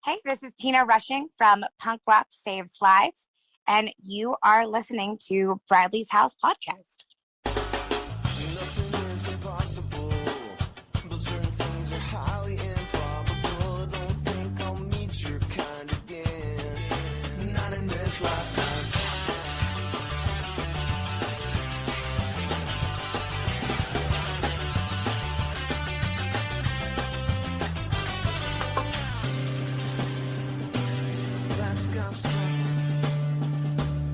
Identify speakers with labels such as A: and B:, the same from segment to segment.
A: Hey, this is Tina Rushing from Punk Rock Saves Lives, and you are listening to Bradley's House Podcast.
B: Nothing is impossible, but certain things are highly improbable. I don't think I'll meet your kind again, not in this lifetime.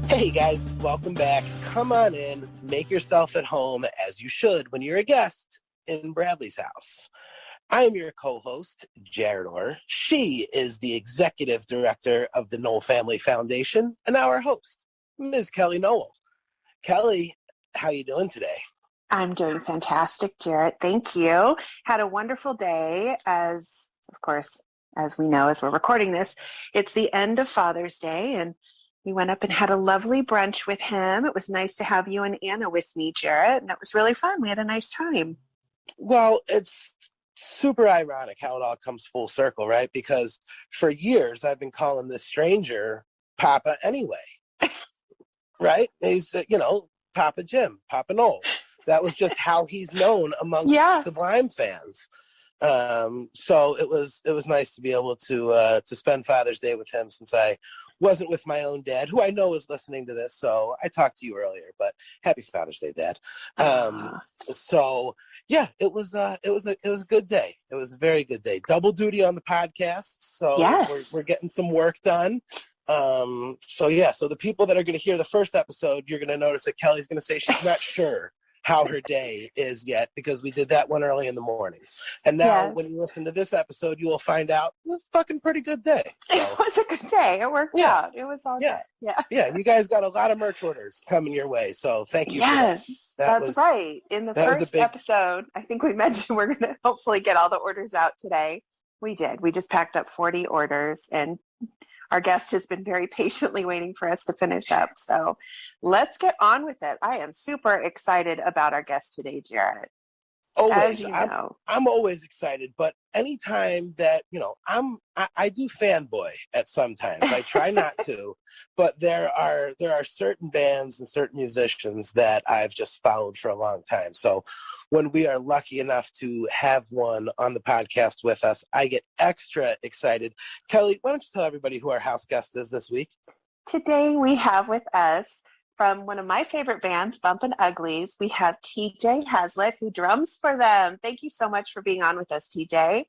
C: Hey guys, welcome back. Come on in, make yourself at home as you should when you're a guest in Bradley's house. I am your co-host, Jarett. She is the executive director of the Nowell Family Foundation, and our host, Ms. Kellie Nowell. Kellie, how you doing today?
D: I'm doing fantastic, Jarett. Thank you. Had a wonderful day. As we know, as we're recording this, it's the end of Father's Day, and we went up and had a lovely brunch with him. It was nice to have you and Anna with me, Jarett, and it was really fun. We had a nice time.
C: Well, it's super ironic how it all comes full circle, right? Because for years, I've been calling this stranger Papa anyway, right? He's, Papa Jim, Papa Nowell. That was just how he's known amongst Sublime fans. So it was nice to be able to spend Father's Day with him, since I wasn't with my own dad, who I know is listening to this. So I talked to you earlier, but happy Father's Day, Dad. So yeah, it was a good day. It was a very good day. Double duty on the podcast. So we're getting some work done. So the people that are going to hear the first episode, you're going to notice that Kellie's going to say she's not sure how her day is yet, because we did that one early in the morning. And now when you listen to this episode, you will find out it was a fucking pretty good day. So,
D: it was a good day. It worked out. It was all good.
C: Yeah, you guys got a lot of merch orders coming your way. So thank you.
D: Yes, that's right. In the first episode, I think we mentioned we're going to hopefully get all the orders out today. We did. We just packed up 40 orders, and our guest has been very patiently waiting for us to finish up. So let's get on with it. I am super excited about our guest today, Jarett.
C: Always.
D: As you know.
C: I'm always excited, but anytime that, I do fanboy at some times. I try not to, but there are certain bands and certain musicians that I've just followed for a long time. So when we are lucky enough to have one on the podcast with us, I get extra excited. Kellie, why don't you tell everybody who our house guest is this week?
D: Today we have with us, from one of my favorite bands, Bumpin Uglies, we have TJ Haslett, who drums for them. Thank you so much for being on with us, TJ.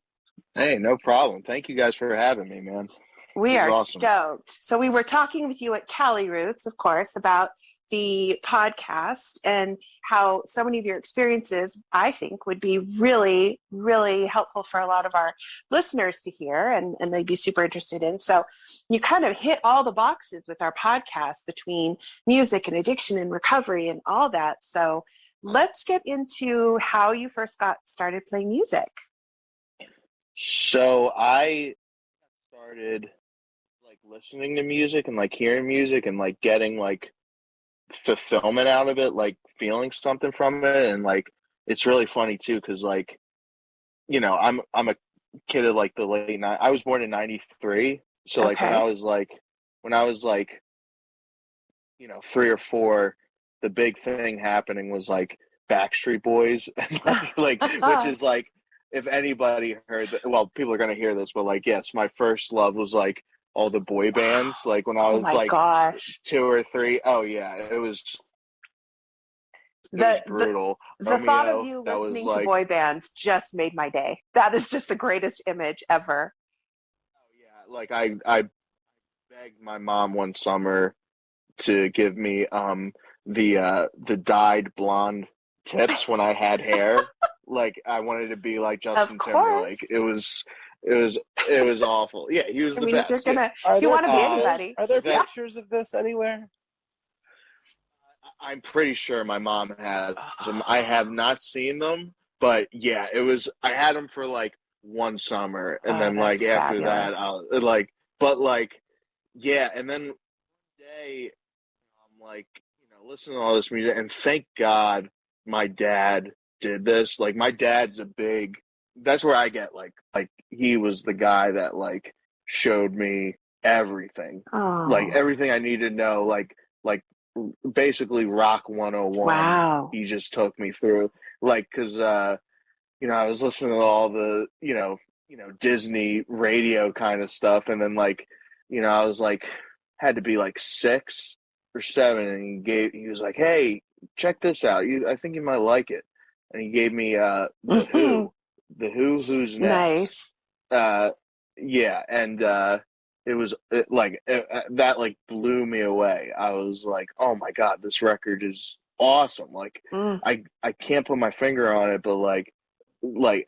E: Hey, no problem. Thank you guys for having me, man.
D: We are awesome. Stoked. So we were talking with you at Cali Roots, of course, about the podcast and how so many of your experiences, I think, would be really, really helpful for a lot of our listeners to hear, and they'd be super interested in. So you kind of hit all the boxes with our podcast, between music and addiction and recovery and all that. So let's get into how you first got started playing music.
E: So I started listening to music and hearing music and getting fulfillment out of it, feeling something from it. And it's really funny too, because I'm a kid of the late I was born in 93. So when I was 3 or 4, the big thing happening was Backstreet Boys, which is if anybody heard that, well, people are gonna hear this, but yes, my first love was all the boy bands, when I was
D: gosh.
E: 2 or 3. Oh yeah, it was brutal.
D: The thought of you listening to boy bands just made my day. That is just the greatest image ever.
E: Oh yeah, I begged my mom one summer to give me the dyed blonde tips when I had hair. I wanted to be like Justin Timberlake. It was awful. Yeah, he was the best.
D: You want to be anybody.
C: Are there pictures of this anywhere?
E: I'm pretty sure my mom has them. I have not seen them, but yeah, I had them for one summer, and then after that, and then one day I'm listening to all this music, and thank God my dad did this. My dad's that's where I get he was the guy that showed me everything,
D: Oh,
E: like everything I needed to know, like basically Rock 101.
D: wow.
E: He just took me through, like, because I was listening to all the Disney radio kind of stuff, and then like I was like had to be like 6 or 7, and he was like, hey, check this out, I think you might like it, and he gave me the Who's Next.
D: Nice.
E: Yeah, and that like blew me away. I was like, oh my god, this record is awesome. Like
D: Mm.
E: I can't put my finger on it, but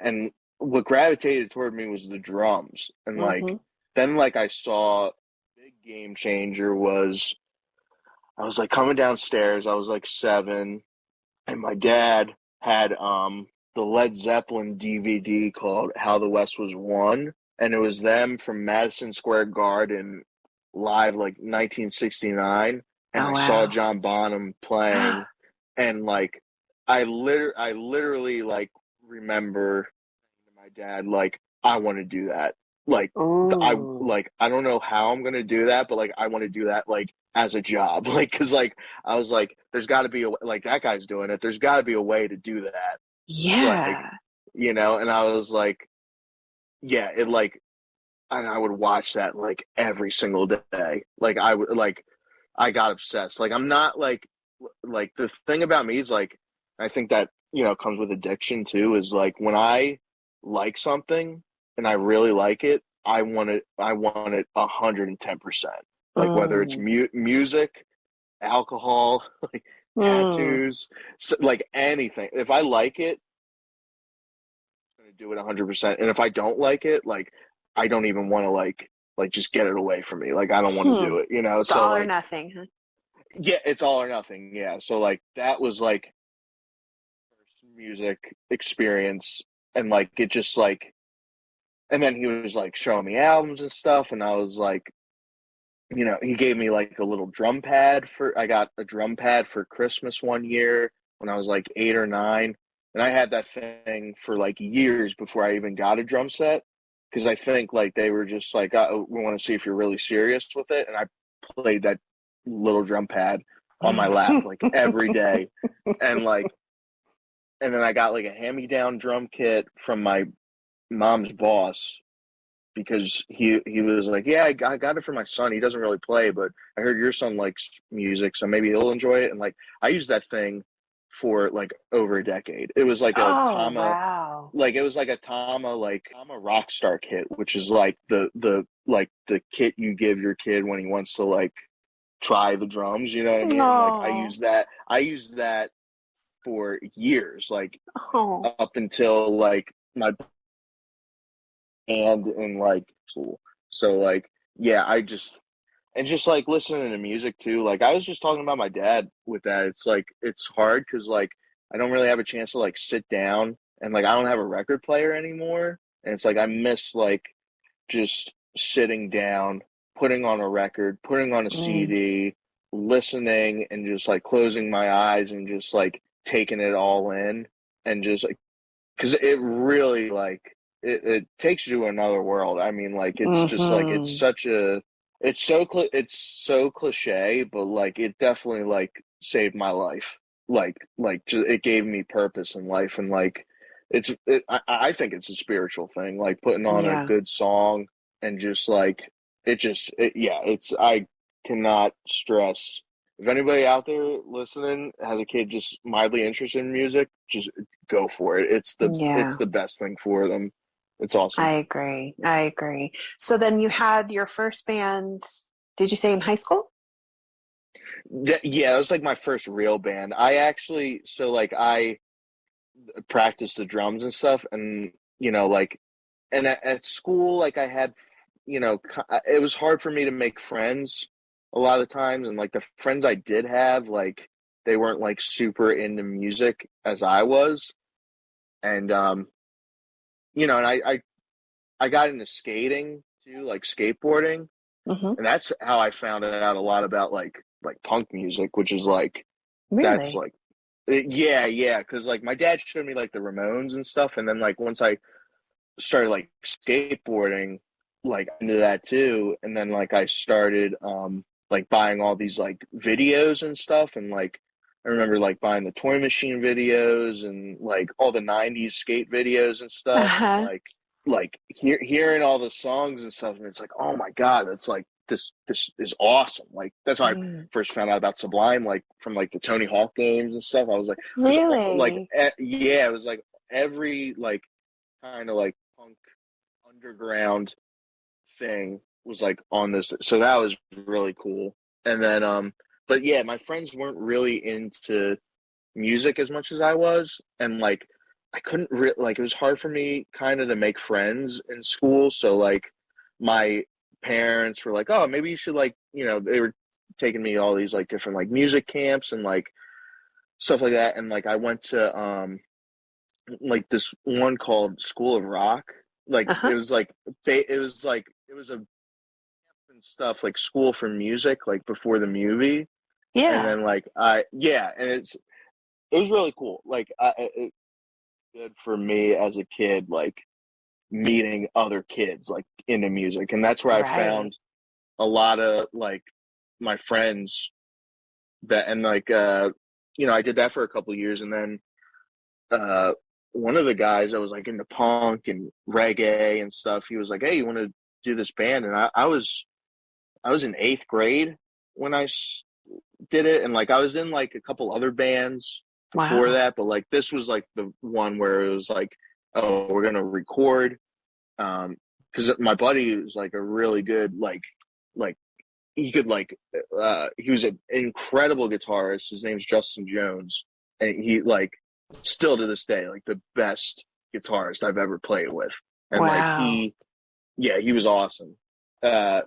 E: and what gravitated toward me was the drums, and
D: Mhm.
E: then I saw big game changer was I was like coming downstairs, I was like 7, and my dad had the Led Zeppelin DVD called How the West Was Won, and it was them from Madison Square Garden live, like 1969, and
D: Oh,
E: I saw
D: wow.
E: John Bonham playing, and like I literally like remember my dad like, I want to do that. Like
D: Ooh.
E: I don't know how I'm gonna do that, but like I want to do that like as a job, like because like I was like, there's got to be like that guy's doing it. There's got to be a way to do that, like
D: Yeah.
E: And I was like, yeah, it like, and I would watch that like every single day. Like I would like, I got obsessed. Like I'm not like the thing about me is like, I think that comes with addiction too. Is like when I like something and I really like it, I want it. I want it 110%. Like whether it's
D: Mm.
E: music, alcohol, like
D: Mm.
E: tattoos, like anything. If I like it, I'm gonna do it 100%. And if I don't like it, like I don't even want to like just get it away from me. Like I don't want to do it,
D: It's
E: So
D: all or
E: like,
D: nothing, huh?
E: yeah, it's all or nothing. Yeah. So like that was like first music experience, and like it just like, and then he was like showing me albums and stuff, and I was like, he gave me like a little drum pad I got a drum pad for Christmas one year when I was like 8 or 9. And I had that thing for like years before I even got a drum set. Cause I think like they were just like, oh, we want to see if you're really serious with it. And I played that little drum pad on my lap like every day. And and then I got like a hand-me-down drum kit from my mom's boss, because he was like, yeah, I got it for my son. He doesn't really play, but I heard your son likes music, so maybe he'll enjoy it. And like I used that thing for like over a decade. It was like a
D: Oh,
E: Tama,
D: wow.
E: like it was like a Tama Rockstar kit, which is like the kit you give your kid when he wants to like try the drums, you know what I mean? And like I used that for years, like
D: Oh.
E: up until like my and in like school. So like, yeah, just like listening to music too. Like I was just talking about my dad with that. It's like it's hard because like I don't really have a chance to like sit down, and like I don't have a record player anymore. And it's like I miss like just sitting down, putting on a record, putting on a
D: Mm.
E: CD, listening, and just like closing my eyes and just like taking it all in, and just like, because it really like it takes you to another world. I mean, like it's just like it's
D: Mhm.
E: such a it's so cliche, but like it definitely like saved my life. It gave me purpose in life, and like I think it's a spiritual thing. Like putting on a
D: Yeah.
E: good song and just like yeah, it's I cannot stress. If anybody out there listening has a kid just mildly interested in music, just go for it. It's
D: Yeah.
E: the best thing for them. It's awesome.
D: I agree. So then you had your first band, did you say in high school?
E: Yeah, it was like my first real band. I actually I practiced the drums and stuff, and like, and at school, like I had, it was hard for me to make friends a lot of the times, and like the friends I did have, like they weren't like super into music as I was, and and I got into skating too, like skateboarding,
D: Mm-hmm.
E: and that's how I found out a lot about like punk music, which is like that's
D: Really?
E: like yeah, because like my dad showed me like the Ramones and stuff, and then like once I started like skateboarding, like into that too. And then like I started like buying all these like videos and stuff, and like I remember like buying the Toy Machine videos and like all the 90s skate videos and stuff, and
D: Uh-huh.
E: like hearing all the songs and stuff, and it's like, oh my god, that's like this is awesome. Like that's how I
D: Mm.
E: first found out about Sublime, like from like the Tony Hawk games and stuff. I was like,
D: Really?
E: yeah, it was like every like kind of like punk underground thing was like on this, so that was really cool. And then but yeah, my friends weren't really into music as much as I was, and like I couldn't like it was hard for me kind of to make friends in school. So like my parents were like, oh, maybe you should like, you know, they were taking me to all these like different like music camps and like stuff like that. And like I went to like this one called School of Rock. Like
D: Uh-huh.
E: it was like it was a and stuff like School for Music, like before the movie. And
D: Yeah.
E: then like and it was really cool. Like it good for me as a kid, like meeting other kids like into music, and that's where I
D: Right.
E: found a lot of like my friends that, and like you know, I did that for a couple of years, and then uh one of the guys I was like into punk and reggae and stuff, he was like, hey, you want to do this band? And I was in 8th grade when did it, and like I was in like a couple other bands before
D: Wow.
E: that, but like this was like the one where it was like, oh, we're gonna record, because my buddy was like a really good like he could like he was an incredible guitarist. His name's Justin Jones, and he like still to this day like the best guitarist I've ever played with. And like
D: Wow.
E: he was awesome. uh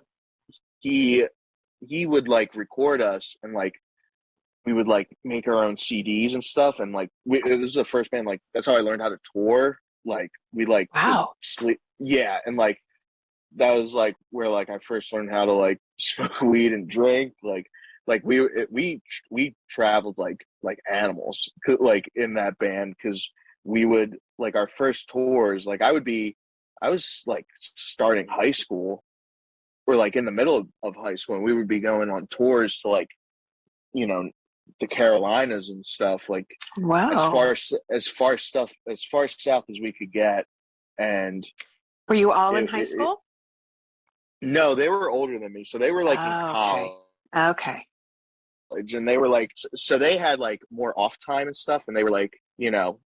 E: he he would like record us, and like we would like make our own CDs and stuff, and like it was the first band, like that's how I learned how to tour. Like we like would
D: Wow.
E: sleep, yeah, and like that was like where like I first learned how to like smoke weed and drink. Like we traveled like animals, like in that band, because we would like our first tours. Like I was like starting high school, or like in the middle of high school, and we would be going on tours to like, you know, the Carolinas and stuff, like
D: Wow.
E: as far south as we could get. And
D: Were you all in high
E: it
D: school?
E: no, they were older than me, so they were like in
D: Oh, okay.
E: college,
D: Okay.
E: and they were like, so they had like more off time and stuff, and they were like, you know,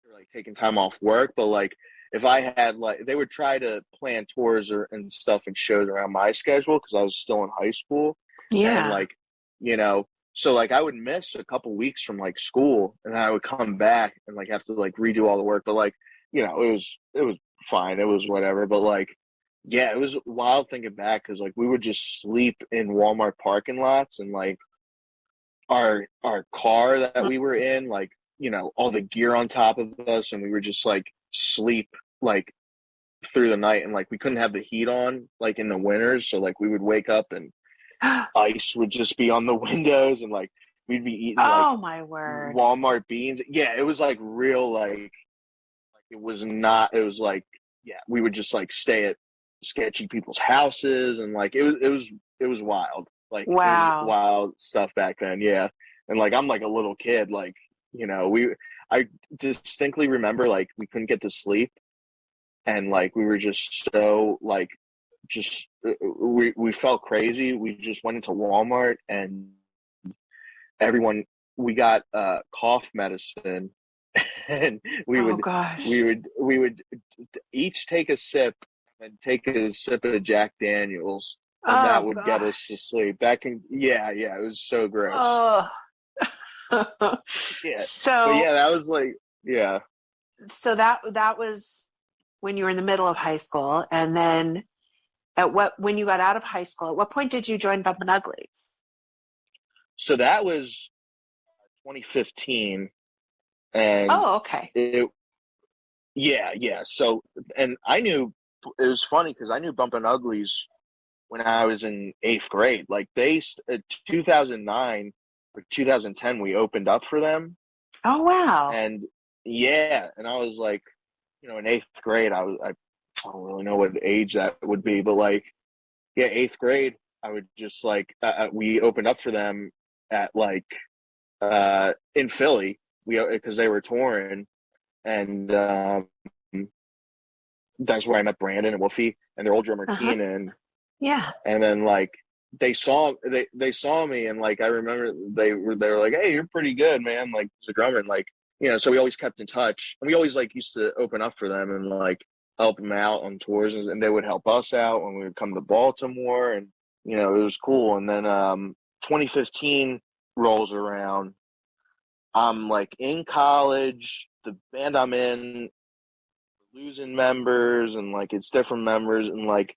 E: they were like taking time off work. But like if I had like, they would try to plan tours and stuff and shows around my schedule because I was still in high school. And
D: Yeah.
E: like, you know, so like I would miss a couple weeks from like school, and then I would come back and like have to like redo all the work. But like, you know, it was fine, it was whatever. But like, yeah, it was wild thinking back, because like we would just sleep in Walmart parking lots, and like our car that we were in, like, you know, all the gear on top of us, and we were just like sleep like through the night, and like we couldn't have the heat on like in the winters, so like we would wake up and ice would just be on the windows, and like we'd be eating like
D: Oh, my word.
E: Walmart beans. Yeah, it was like real like it was not, it was like, yeah, we would just like stay at sketchy people's houses, and like it was wild. Like it was
D: Wow.
E: wild stuff back then, yeah. And like I'm like a little kid, like, you know, I distinctly remember like we couldn't get to sleep, and like we were just so like just we felt crazy. We just went into Walmart, and everyone, we got cough medicine, and
D: Oh, gosh.
E: we would each take a sip, and take a sip of Jack Daniels, and that
D: Oh,
E: would get us to
D: gosh.
E: sleep. That can, yeah, yeah, it was so gross.
D: Oh.
E: Yeah, but
D: So
E: yeah, that was like, yeah.
D: so that was when you were in the middle of high school, and then when you got out of high school, at what point did you join Bumpin Uglies?
E: So that was 2015, and
D: Oh, okay.
E: it, yeah, yeah. So, and I knew, it was funny because I knew Bumpin Uglies when I was in 8th grade. Like 2009 or 2010, we opened up for them,
D: Oh, wow.
E: and yeah, and I was like, you know, in 8th grade, I I don't really know what age that would be, but like, yeah, 8th grade, I would just like, we opened up for them at like, in Philly, because they were touring, and that's where I met Brandon and Wolfie and their old drummer Keenan.
D: Yeah.
E: And then like they saw me, and like I remember they were like, "Hey, you're pretty good, man." Like as a drummer, and like, you know, so we always kept in touch, and we always like used to open up for them and like help them out on tours, and they would help us out when we would come to Baltimore, and you know, it was cool. And then 2015 rolls around. I'm like in college, the band I'm in, losing members, and like it's different members, and like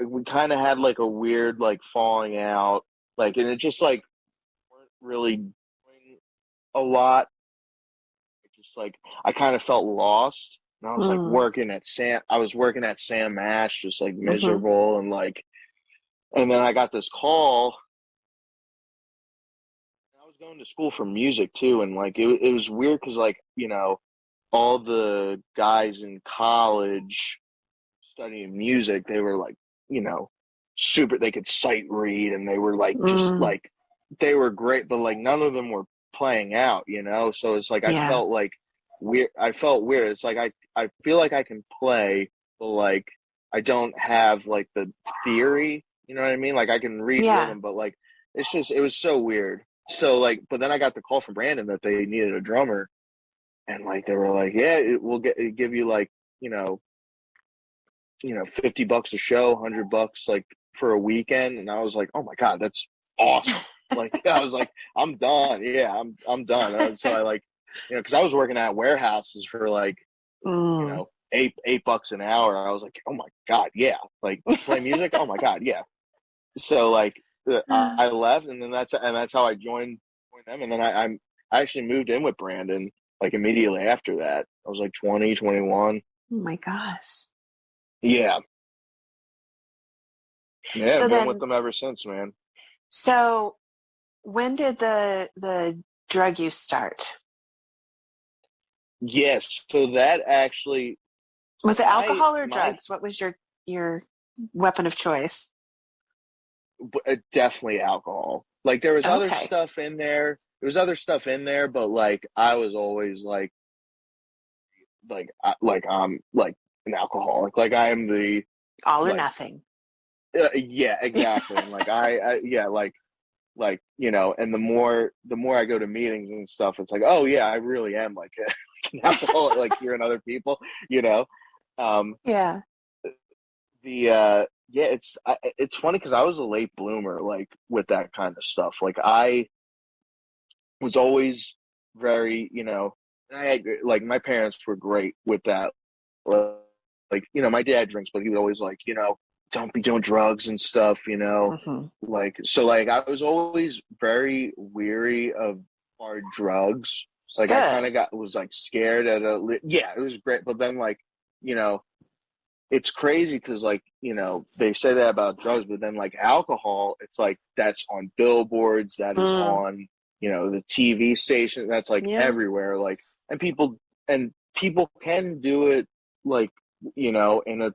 E: we kind of had like a weird like falling out, like, and it just like weren't really doing a lot. Just like I kind of felt lost, and I was like working at Sam Ash, just like miserable, and like, and then I got this call. I was going to school for music too, and like it was weird because like, you know, all the guys in college studying music, they were like, you know, super, they could sight read, and they were like just like, they were great, but like none of them were playing out, you know. So it's like I felt like weird. It's like I feel like I can play, but like I don't have like the theory, you know what I mean? Like I can read rhythm, but like it's just, it was so weird. So like, but then I got the call from Brandon that they needed a drummer, and like they were like, yeah, we'll give you like, you know, $50 a show, $100 like for a weekend. And I was like, oh my God, that's awesome. Like I was like, I'm done. Yeah, I'm done. And so I like, you know, because I was working at warehouses for like, you know, $8 an hour. I was like, oh my God, yeah. Like play music. Oh my God, yeah. So like I left, and then that's how I joined them. And then I actually moved in with Brandon like immediately after that. I was like 20, 21.
D: Oh my gosh.
E: Yeah. Yeah,
D: So
E: I've been
D: then,
E: with them ever since, man.
D: So when did the drug use start?
E: Yes. So that actually,
D: Was it alcohol or drugs? What was your weapon of choice?
E: definitely alcohol. Like there was other stuff in there. There was other stuff in there, but like I was always like I'm like an alcoholic. Like I am the
D: all or
E: like,
D: nothing.
E: Yeah, exactly. And like I yeah, like you know, and the more I go to meetings and stuff, it's like, oh yeah, I really am like an alcoholic, like hearing other people, you know.
D: Yeah.
E: Yeah, it's funny because I was a late bloomer, like with that kind of stuff. Like I was always very, you know, like my parents were great with that. Like, you know, my dad drinks, but he was always like, you know, don't be doing drugs and stuff, you know. Like, so like I was always very weary of hard drugs. Like I kind of was like scared yeah, it was great. But then like, you know, it's crazy because like, you know, they say that about drugs, but then like alcohol, it's like that's on billboards, that is on, you know, the TV station, that's like everywhere. Like, and people can do it like, you know, in a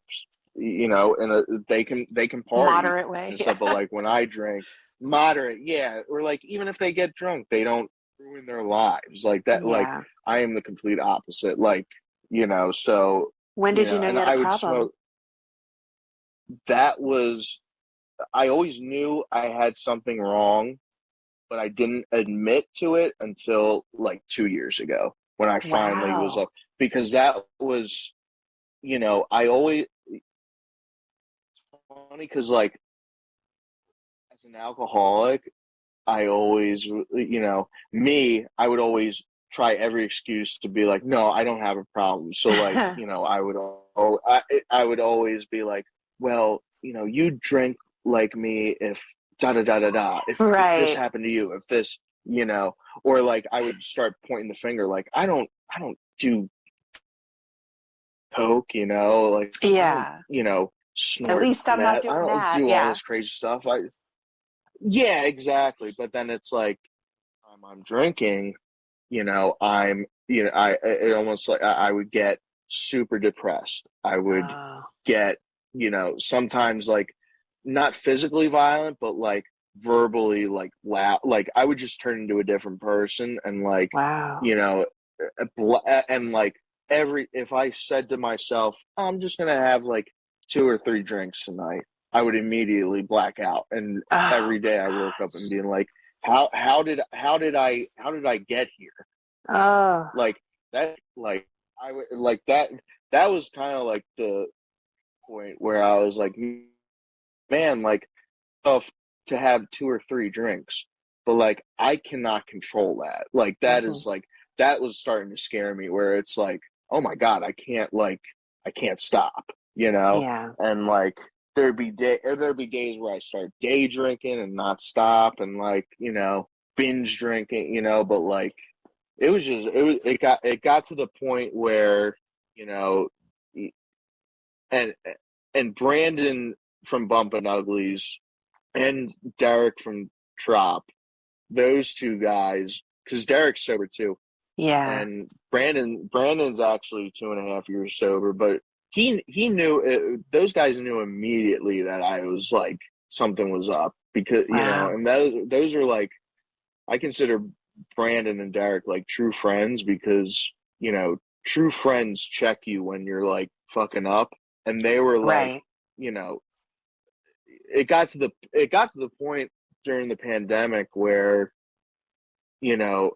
E: they can party
D: moderate way
E: and stuff. But like when I drink, moderate, yeah, or like even if they get drunk, they don't ruin their lives like that. Like I am the complete opposite. Like, you know, so
D: when did you know you had a problem?
E: Smoke. That was, I always knew I had something wrong, but I didn't admit to it until like 2 years ago when I finally was like, because that was, you know, I always, it's funny because like as an alcoholic, I always, you know, I would always try every excuse to be like, no, I don't have a problem. So like, you know, I would always be like, well, you know, you drink like me if da da da da da. If this happened to you, if this, you know, or like I would start pointing the finger, like I don't do coke, you know, like you know, snort.
D: At least I'm not doing that.
E: I don't do all this crazy stuff. Yeah, exactly. But then it's like I'm drinking, you know, it almost like I would get super depressed. I would
D: Oh,
E: get, sometimes like not physically violent, but like verbally like loud. Like I would just turn into a different person and like,
D: wow.
E: you know, and like if I said to myself, oh, I'm just gonna have like 2 or 3 drinks tonight, I would immediately black out. And
D: Oh,
E: every day I woke up and being like, how did I get here?
D: oh,
E: Like that, like I would like that. That was kind of like the point where I was like, man, like tough to have 2 or 3 drinks, but like I cannot control that. Like that
D: mhm.
E: is like that was starting to scare me. Where it's like, oh my god, I can't stop,
D: Yeah.
E: and like there'd be days where I start day drinking and not stop, and like binge drinking, but like it got to the point where you know and Brandon from Bumpin Uglies and Derek from Trop, those 2 guys, because Derek's sober too,
D: Yeah.
E: and Brandon's actually 2.5 years sober, but he knew those guys knew immediately that I was like something was up, because
D: Wow.
E: and those are like, I consider Brandon and Derek like true friends, because true friends check you when you're like fucking up, and they were like,
D: Right.
E: you know it got to the point during the pandemic where you know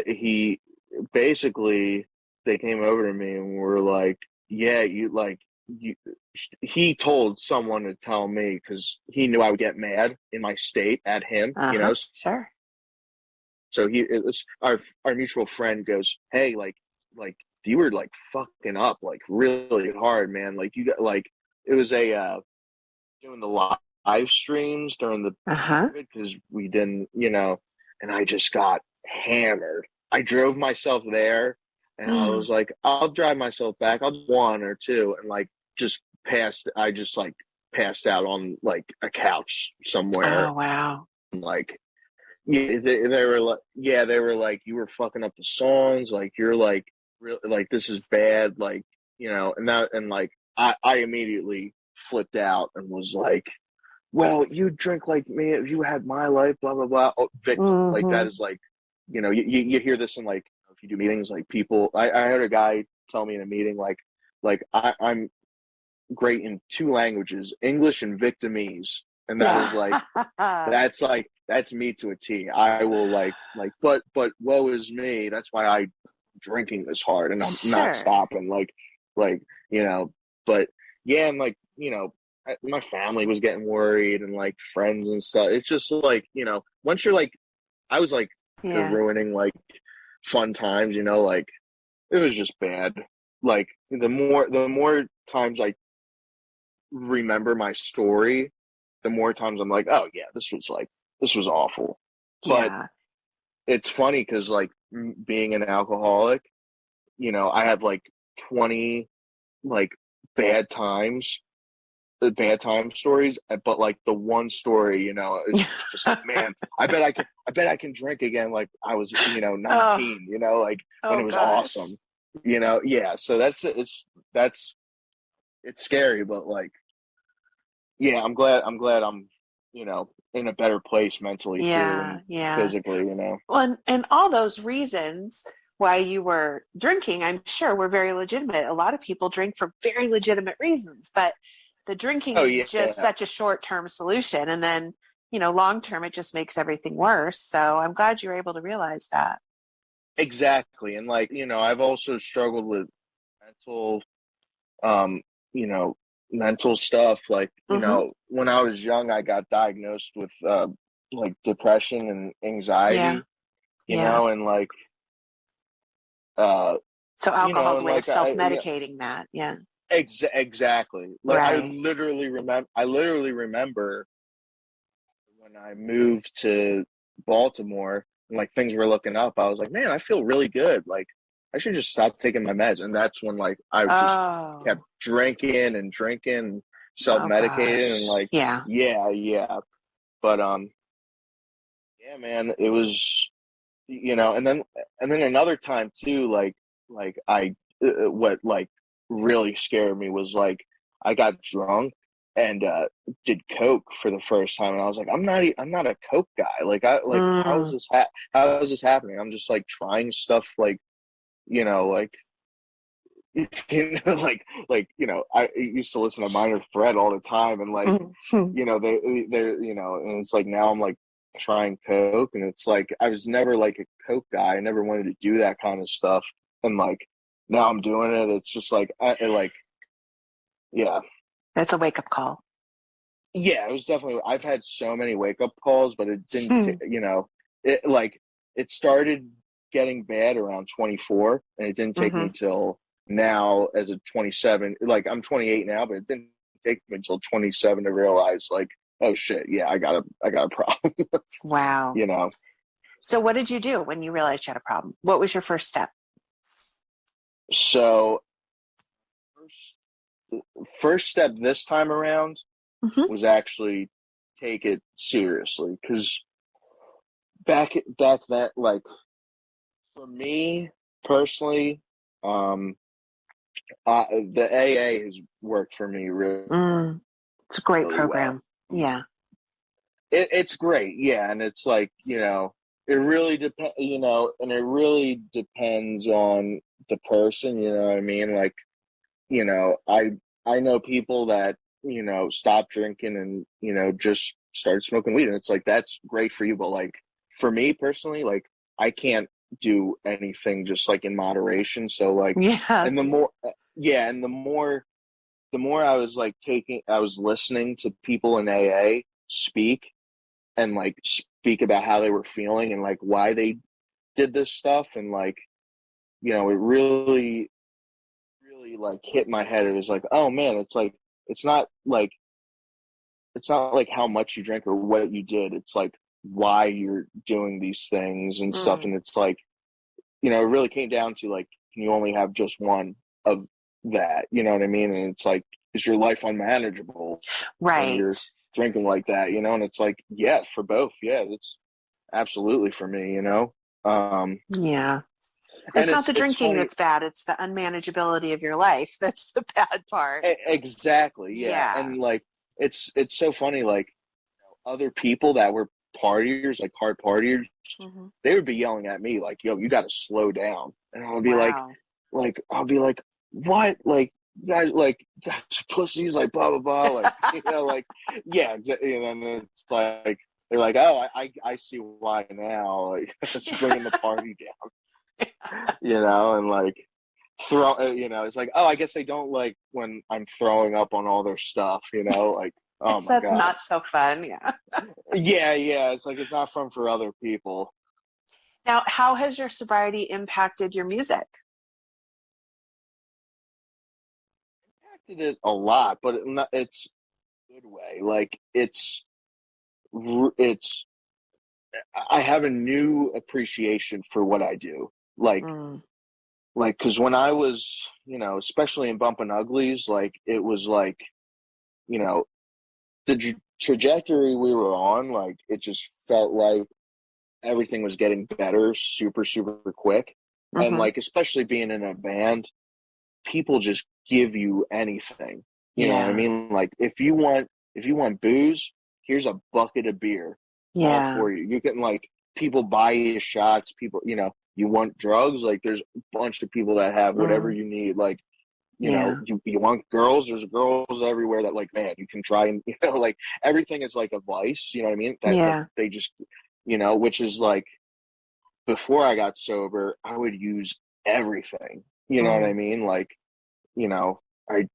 E: he basically, they came over to me and were like, yeah, you he told someone to tell me, because he knew I would get mad in my state at him,
D: Uh-huh. Sure.
E: so it was our mutual friend goes, hey, like you were like fucking up like really hard, man, like you got like, it was doing the live streams during the
D: Uh-huh.
E: because we didn't, and I just got hammered. I drove myself there, and I
D: Mm.
E: was like, I'll drive myself back. I'll do 1 or 2, and like just passed. I just like passed out on like a couch somewhere.
D: Oh, wow.
E: And, like, yeah, they were like, yeah, they were like, you were fucking up the songs. Like, you're like, real, like this is bad. Like, and like, I immediately flipped out and was like, well, you drink like me if you had my life, blah blah blah. Oh, victim, like that
D: Mm-hmm.
E: is like, you hear this in like, if you do meetings, like people. I heard a guy tell me in a meeting like I'm great in 2 languages, English and Victimese, and that is that's me to a T. I will but woe is me. That's why I'm drinking this hard and I'm not
D: Sure.
E: stopping. Like but yeah, and like my family was getting worried and like friends and stuff. It's just like once you're like, I was like you're
D: Yeah.
E: ruining like fun times. Like it was just bad. Like the more times I remember my story, the more times I'm like, oh yeah, this was awful. But
D: Yeah.
E: it's funny because like being an alcoholic, I have like 20 like bad times, the bad time stories, but like the one story, it's just like, man, I bet I can drink again like I was,
D: Oh,
E: 19, like when
D: oh
E: it was
D: gosh.
E: awesome, yeah. So it's scary, but like, yeah, I'm glad I'm, in a better place mentally too
D: Yeah.
E: and
D: Yeah.
E: physically.
D: Well, and all those reasons why you were drinking, I'm sure, were very legitimate. A lot of people drink for very legitimate reasons, but the drinking
E: Oh
D: is just
E: yeah,
D: such a short-term solution. And then, long-term, it just makes everything worse. So I'm glad you were able to realize that.
E: exactly. And like, I've also struggled with mental um, you know, mental stuff. Like,
D: Mm-hmm.
E: when I was young, I got diagnosed with like depression and
D: Yeah.
E: anxiety,
D: Yeah.
E: and like uh,
D: So alcohol's a
E: and
D: way of
E: like
D: self-medicating that. Yeah.
E: exactly. Like
D: Right.
E: I literally remember when I moved to Baltimore and like things were looking up. I was like, man, I feel really good. Like I should just stop taking my meds. And that's when like I just kept
D: Oh,
E: drinking,
D: oh
E: self-medicating, and
D: gosh.
E: like,
D: Yeah.
E: yeah. But yeah, man, it was, and then another time too, like what like really scared me was like I got drunk and did coke for the first time, and I was like, I'm not a coke guy. Like how is how is this happening? I'm just like trying stuff like, you know, like I used to listen to Minor Threat all the time, and like you know they're you know, and it's like now I'm like trying coke, and it's like I was never like a coke guy. I never wanted to do that kind of stuff, and like now I'm doing it. It's just like yeah.
D: That's a wake-up call.
E: Yeah, it was definitely. I've had so many wake up calls, but it didn't. You know, it like it started getting bad around 24, and it didn't take me till now as a 27. Like I'm 28 now, but it didn't take me until 27 to realize like, oh shit, yeah, I got a problem.
D: Wow.
E: You know.
D: So what did you do when you realized you had a problem? What was your first step?
E: So first step this time around was actually take it seriously, because back then, like for me personally, the AA has worked for me really.
D: It's a great
E: really
D: program.
E: Well.
D: Yeah.
E: It's great, yeah, and it's like, you know, it really depends, you know, and it really depends on the person, you know what I mean? Like, you know, I know people that, you know, stop drinking and, you know, just start smoking weed, and it's like that's great for you, but like for me personally, like I can't do anything just like in moderation. So like, and the more, yeah, and the more I was like I was listening to people in AA speak and like speak about how they were feeling and like why they did this stuff, and like, you know, it really like hit my head. It was like, oh man, it's like it's not like how much you drink or what you did. It's like why you're doing these things and stuff. And it's like, you know, it really came down to like, can you only have just one of that? You know what I mean? And it's like, is your life unmanageable when you're drinking like that? You know? And it's like, yeah, for both. Yeah, it's absolutely for me, you know?
D: Yeah. It's not the drinking that's bad. It's the unmanageability of your life. That's the bad part.
E: Exactly. Yeah. And like, it's so funny. Like, other people that were partiers, like hard partiers, they would be yelling at me like, yo, you got to slow down. And I would be I'll be like, what? Like, you guys pussies, like blah, blah, blah. Like, you know, like, yeah. And then it's like, they're like, oh, I see why now. Like, it's bringing the party down. You know, and like you know, it's like, oh, I guess they don't like when I'm throwing up on all their stuff, you know, like, oh my
D: that's
E: God.
D: Not so fun.
E: Yeah, it's like it's not fun for other people.
D: Now, how has your sobriety impacted your music?
E: Impacted it a lot, but it's a good way. Like it's I have a new appreciation for what I do. Like because when I was, you know, especially in Bumpin Uglies, like it was like, you know, the trajectory we were on, like it just felt like everything was getting better super, super quick. And like, especially being in a band, people just give you anything. You know what I mean? Like if you want booze, here's a bucket of beer for you. You can like, people buy you shots, people, you know, you want drugs, like there's a bunch of people that have whatever you need. Like, you know, you want girls, there's girls everywhere that like, man, you can try and, you know, like everything is like a vice, you know what I mean? That they just, you know, which is like, before I got sober, I would use everything, you know what I mean? Like, you know, if,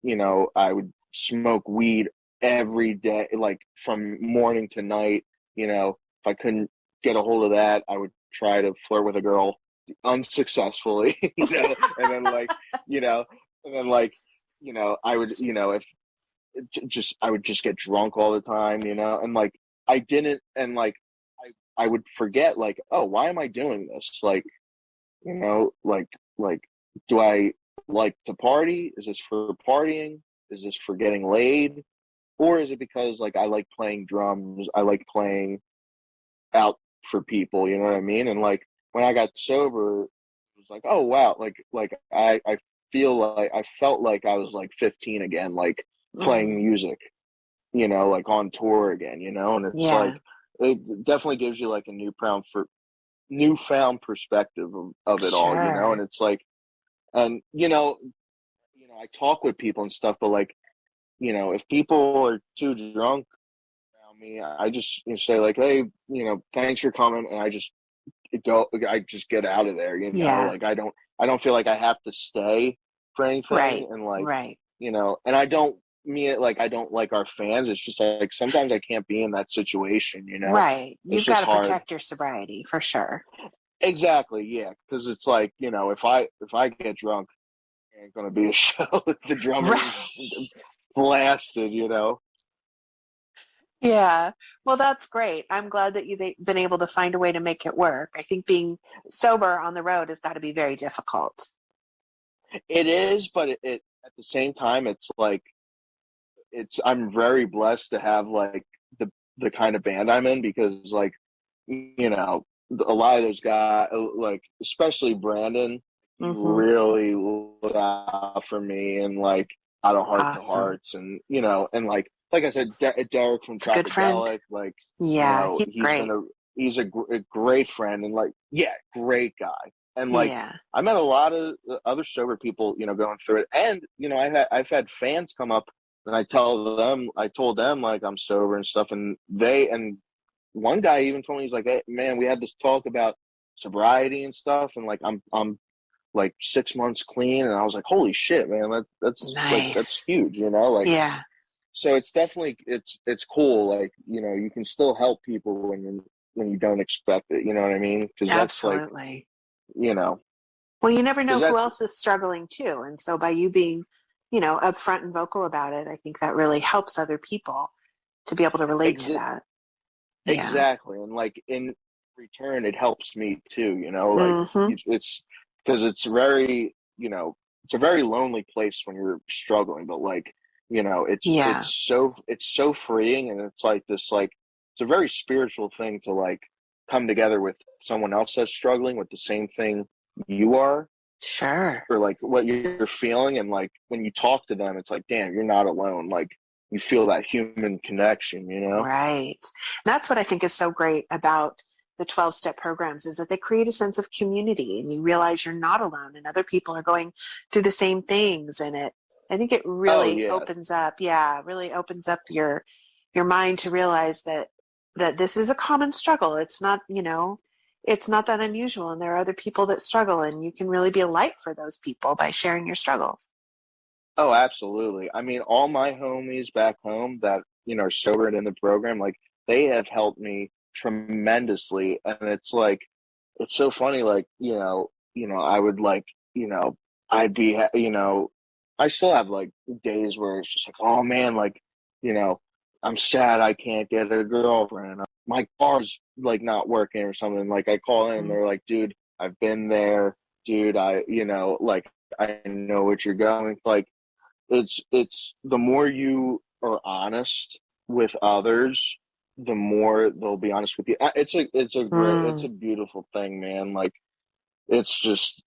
E: you know, I would smoke weed every day, like from morning to night, you know, if I couldn't get a hold of that, I would try to flirt with a girl unsuccessfully, you know, and then like, you know, I would, you know, if I would just get drunk all the time, you know, and like, I didn't, and like, I would forget like, oh, why am I doing this? Like, you know, like, do I like to party? Is this for partying? Is this for getting laid? Or is it because like I like playing drums? I like playing out for people, you know what I mean? And like when I got sober, it was like, oh wow, like I feel like I felt like I was like 15 again, like playing music, you know, like on tour again, you know, and it's
D: Yeah.
E: like it definitely gives you like a newfound perspective of it all, you know, and
D: Sure.
E: it's like, and I talk with people and stuff, but like, you know, if people are too drunk around me, I just say like, hey, you know, thanks for coming, and I just get out of there, you know,
D: Yeah.
E: like I don't feel like I have to stay for anything,
D: Right.
E: and like,
D: Right.
E: you know, and I don't mean it like I don't like our fans. It's just like sometimes I can't be in that situation, you know.
D: Right.
E: It's
D: You've got
E: just
D: to
E: hard.
D: protect your sobriety for sure.
E: Exactly, yeah, because it's like, you know, if I get drunk, it ain't gonna be a show if the drummer is
D: Right.
E: blasted, you know.
D: Yeah. Well, that's great. I'm glad that you've been able to find a way to make it work. I think being sober on the road has got to be very difficult.
E: It is, but it at the same time, it's like I'm very blessed to have like the kind of band I'm in, because like, you know, a lot of those guys, like especially Brandon, he
D: Hmm.
E: really looked out for me, and like out of heart to
D: Awesome.
E: hearts, and you know, and like I said, Derek from
D: It's a good friend.
E: Tropidelic, like, you
D: Yeah.
E: know,
D: He's great.
E: he's a great friend, and like, yeah, great guy, and like
D: Yeah.
E: I met a lot of other sober people, you know, going through it, and you know, I've had fans come up, and I told them like I'm sober and stuff, and one guy even told me, he's like, hey, man, we had this talk about sobriety and stuff, and like I'm like 6 months clean, and I was like, holy shit, man, that's
D: Nice.
E: huge, you know, like,
D: Yeah.
E: so it's definitely it's cool, like, you know, you can still help people when you don't expect it, you know what I mean? Because that's like,
D: Absolutely.
E: you know,
D: Well, you never know
E: because
D: who
E: that's
D: else is struggling too. And so by you being, upfront and vocal about it, I think that really helps other people to be able to relate to
E: ex-
D: that. Yeah.
E: exactly, and like in return, it helps me too, you know, like
D: Hmm.
E: it's because it's very, you know, it's a very lonely place when you're struggling, but like, you know,
D: Yeah.
E: it's so freeing, and it's like this, like, it's a very spiritual thing to like come together with someone else that's struggling with the same thing you are,
D: Sure.
E: or like what you're feeling, and like when you talk to them, it's like, damn, you're not alone, like you feel that human connection, you know.
D: Right. That's what I think is so great about the 12-step programs is that they create a sense of community and you realize you're not alone and other people are going through the same things. And I think it
E: Oh
D: really
E: yeah.
D: opens up, really opens up your mind to realize that this is a common struggle. It's not, it's not that unusual. And there are other people that struggle and you can really be a light for those people by sharing your struggles.
E: Oh, absolutely. I mean, all my homies back home that, you know, are sober and in the program, like they have helped me tremendously. And it's like, it's so funny. Like, I would like, you know, I'd be, I still have like days where it's just like, oh man, like, you know, I'm sad I can't get a girlfriend. My car's like not working or something. Like I call in, they're like, dude, I've been there, dude. Like I know what you're going. Like, it's the more you are honest with others, the more they'll be honest with you. It's a
D: Mm,
E: beautiful thing, man. Like it's just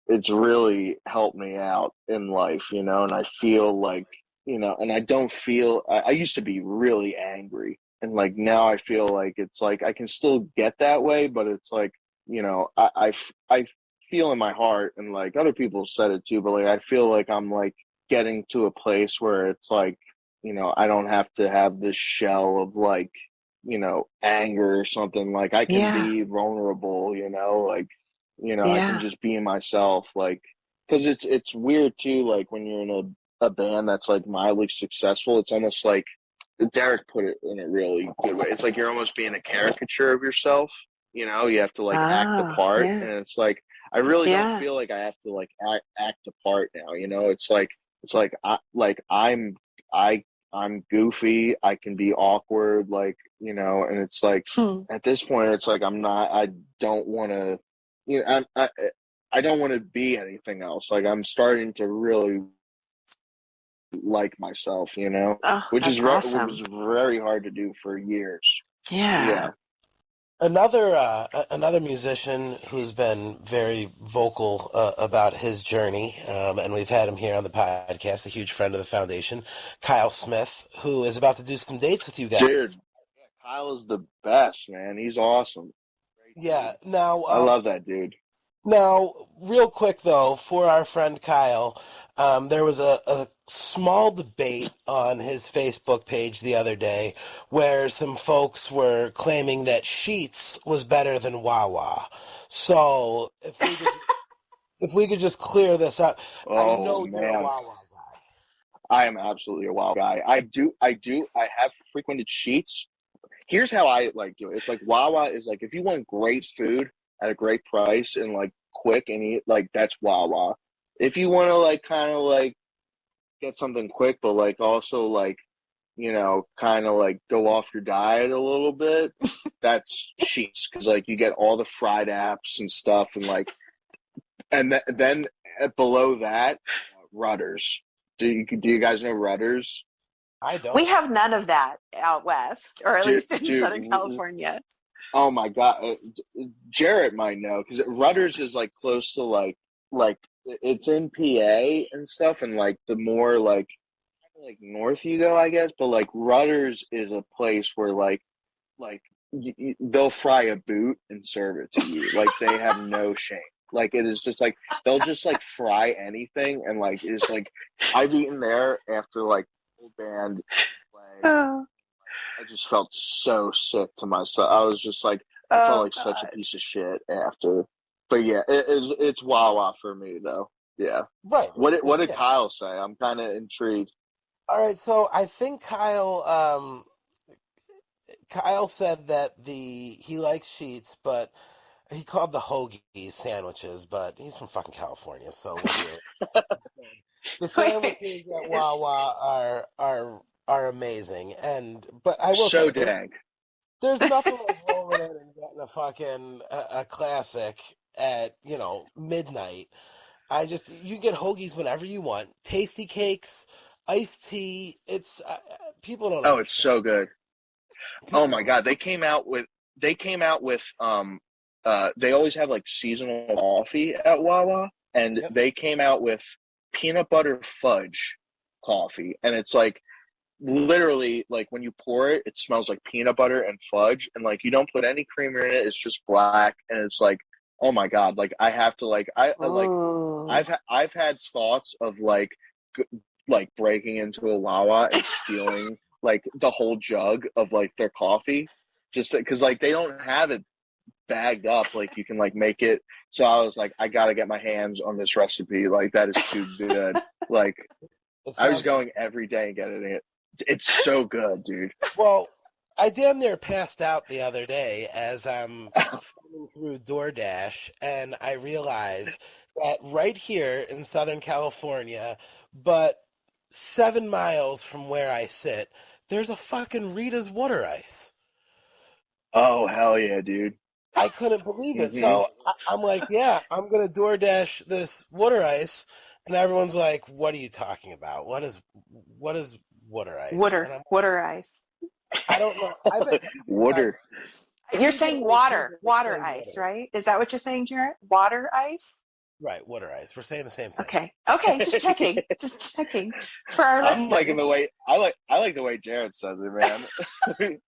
E: it's really helped me out in life, you know. And I feel like, and I don't feel. I used to be really angry, and like now I feel like it's like I can still get that way, but it's like, I feel in my heart, and like other people said it too, but like I feel like I'm like getting to a place where it's like, I don't have to have this shell of like, anger or something. Like I can
D: yeah.
E: be vulnerable, like, I can
D: Yeah.
E: just be myself, like, because it's weird too, like when you're in a band that's like mildly successful, it's almost like Derek put it in a really good way. It's like you're almost being a caricature of yourself. You have to like act the
D: Ah,
E: part,
D: yeah.
E: and it's like I really don't
D: Yeah.
E: feel like I have to like act the part now. It's like I I'm goofy. I can be awkward, like, and it's like
D: Hmm.
E: at this point, it's like I'm not. I don't want to. You know, I don't want to be anything else. Like I'm starting to really like myself,
D: Oh,
E: which
D: that's
E: was
D: awesome.
E: very hard to do for years.
D: Yeah.
E: Yeah.
C: Another musician who's been very vocal about his journey, and we've had him here on the podcast, a huge friend of the foundation, Kyle Smith, who is about to do some dates with you
E: Dude,
C: guys.
E: yeah, Kyle is the best, man. He's awesome. Great
C: Yeah.
E: dude.
C: Now,
E: I love that dude.
C: Now, real quick though, for our friend Kyle, there was a small debate on his Facebook page the other day where some folks were claiming that Sheets was better than Wawa. So if we could just clear this up, I
E: Oh
C: know you're a
E: man,
C: Wawa guy.
E: I am absolutely a wild guy. I have frequented Sheets. Here's how I like do it. It's like Wawa is like if you want great food at a great price and like quick and eat, like that's Wawa. If you want to like kind of like get something quick, but like also like kind of like go off your diet a little bit, that's Sheets because like you get all the fried apps and stuff and like then below that, Rudders. Do you guys know Rudders?
C: I
D: We
C: don't.
D: have none of that out west, or at
E: Dude,
D: least in
E: dude,
D: Southern California.
E: oh my God, Jarett might know because Rudders is like close to like it's in PA and stuff, and like the more like north you go, I guess. But like Rudders is a place where like they'll fry a boot and serve it to you. Like they have no shame. Like it is just like they'll just like fry anything, and like it's like I've eaten there after like full band play.
D: Oh,
E: I just felt so sick to myself. I was just like, I felt
D: oh
E: like such a
D: God.
E: piece of shit after. But yeah, it's Wawa for me though. Yeah.
C: Right.
E: What did
C: Yeah.
E: Kyle say? I'm kind of intrigued.
C: All right. So I think Kyle said that he likes Sheets, but he called the hoagies sandwiches, but he's from fucking California, so what do you? The sandwiches at Wawa are amazing, but I will tell
E: So
C: you,
E: dang.
C: there's nothing like rolling in and getting a classic at midnight. You get hoagies whenever you want, tasty cakes, iced tea. It's people don't
E: Oh, it's
C: understand.
E: so good. Oh
C: People
E: my
C: don't.
E: God, they came out with they always have like seasonal coffee at Wawa, and
C: Yep.
E: they came out with peanut butter fudge coffee, and it's like literally like when you pour it, it smells like peanut butter and fudge, and like you don't put any creamer in it. It's just black, and it's like, oh my God, like I have to like like
D: Oh.
E: I've had thoughts of like breaking into a Wawa and stealing like the whole jug of like their coffee, just because like they don't have it bagged up like you can like make it. So I was like, I gotta get my hands on this recipe. Like that is too good. Like
C: It
E: I was
C: sounds
E: going every day and getting it. It's so good, dude.
C: well. I damn near passed out the other day as I'm thumbing through DoorDash, and I realized that right here in Southern California, but 7 miles from where I sit, there's a fucking Rita's water ice.
E: Oh hell yeah, dude.
C: I couldn't believe it.
E: Hmm.
C: So I'm like, yeah, I'm gonna DoorDash this water ice, and everyone's like, "What are you talking about? What is water ice?" And
D: Water ice.
C: I don't know. I bet TJ might.
E: Water.
D: You're
C: TJ
D: saying
C: and TJ
D: water
C: say
D: ice,
C: water.
D: right? Is that what you're saying, Jarrett? Water ice?
C: Right, water ice. We're saying the same thing.
D: Okay. Okay, just checking. Just checking for our
E: I'm liking
D: listeners.
E: the way I like the way Jarett says it, man.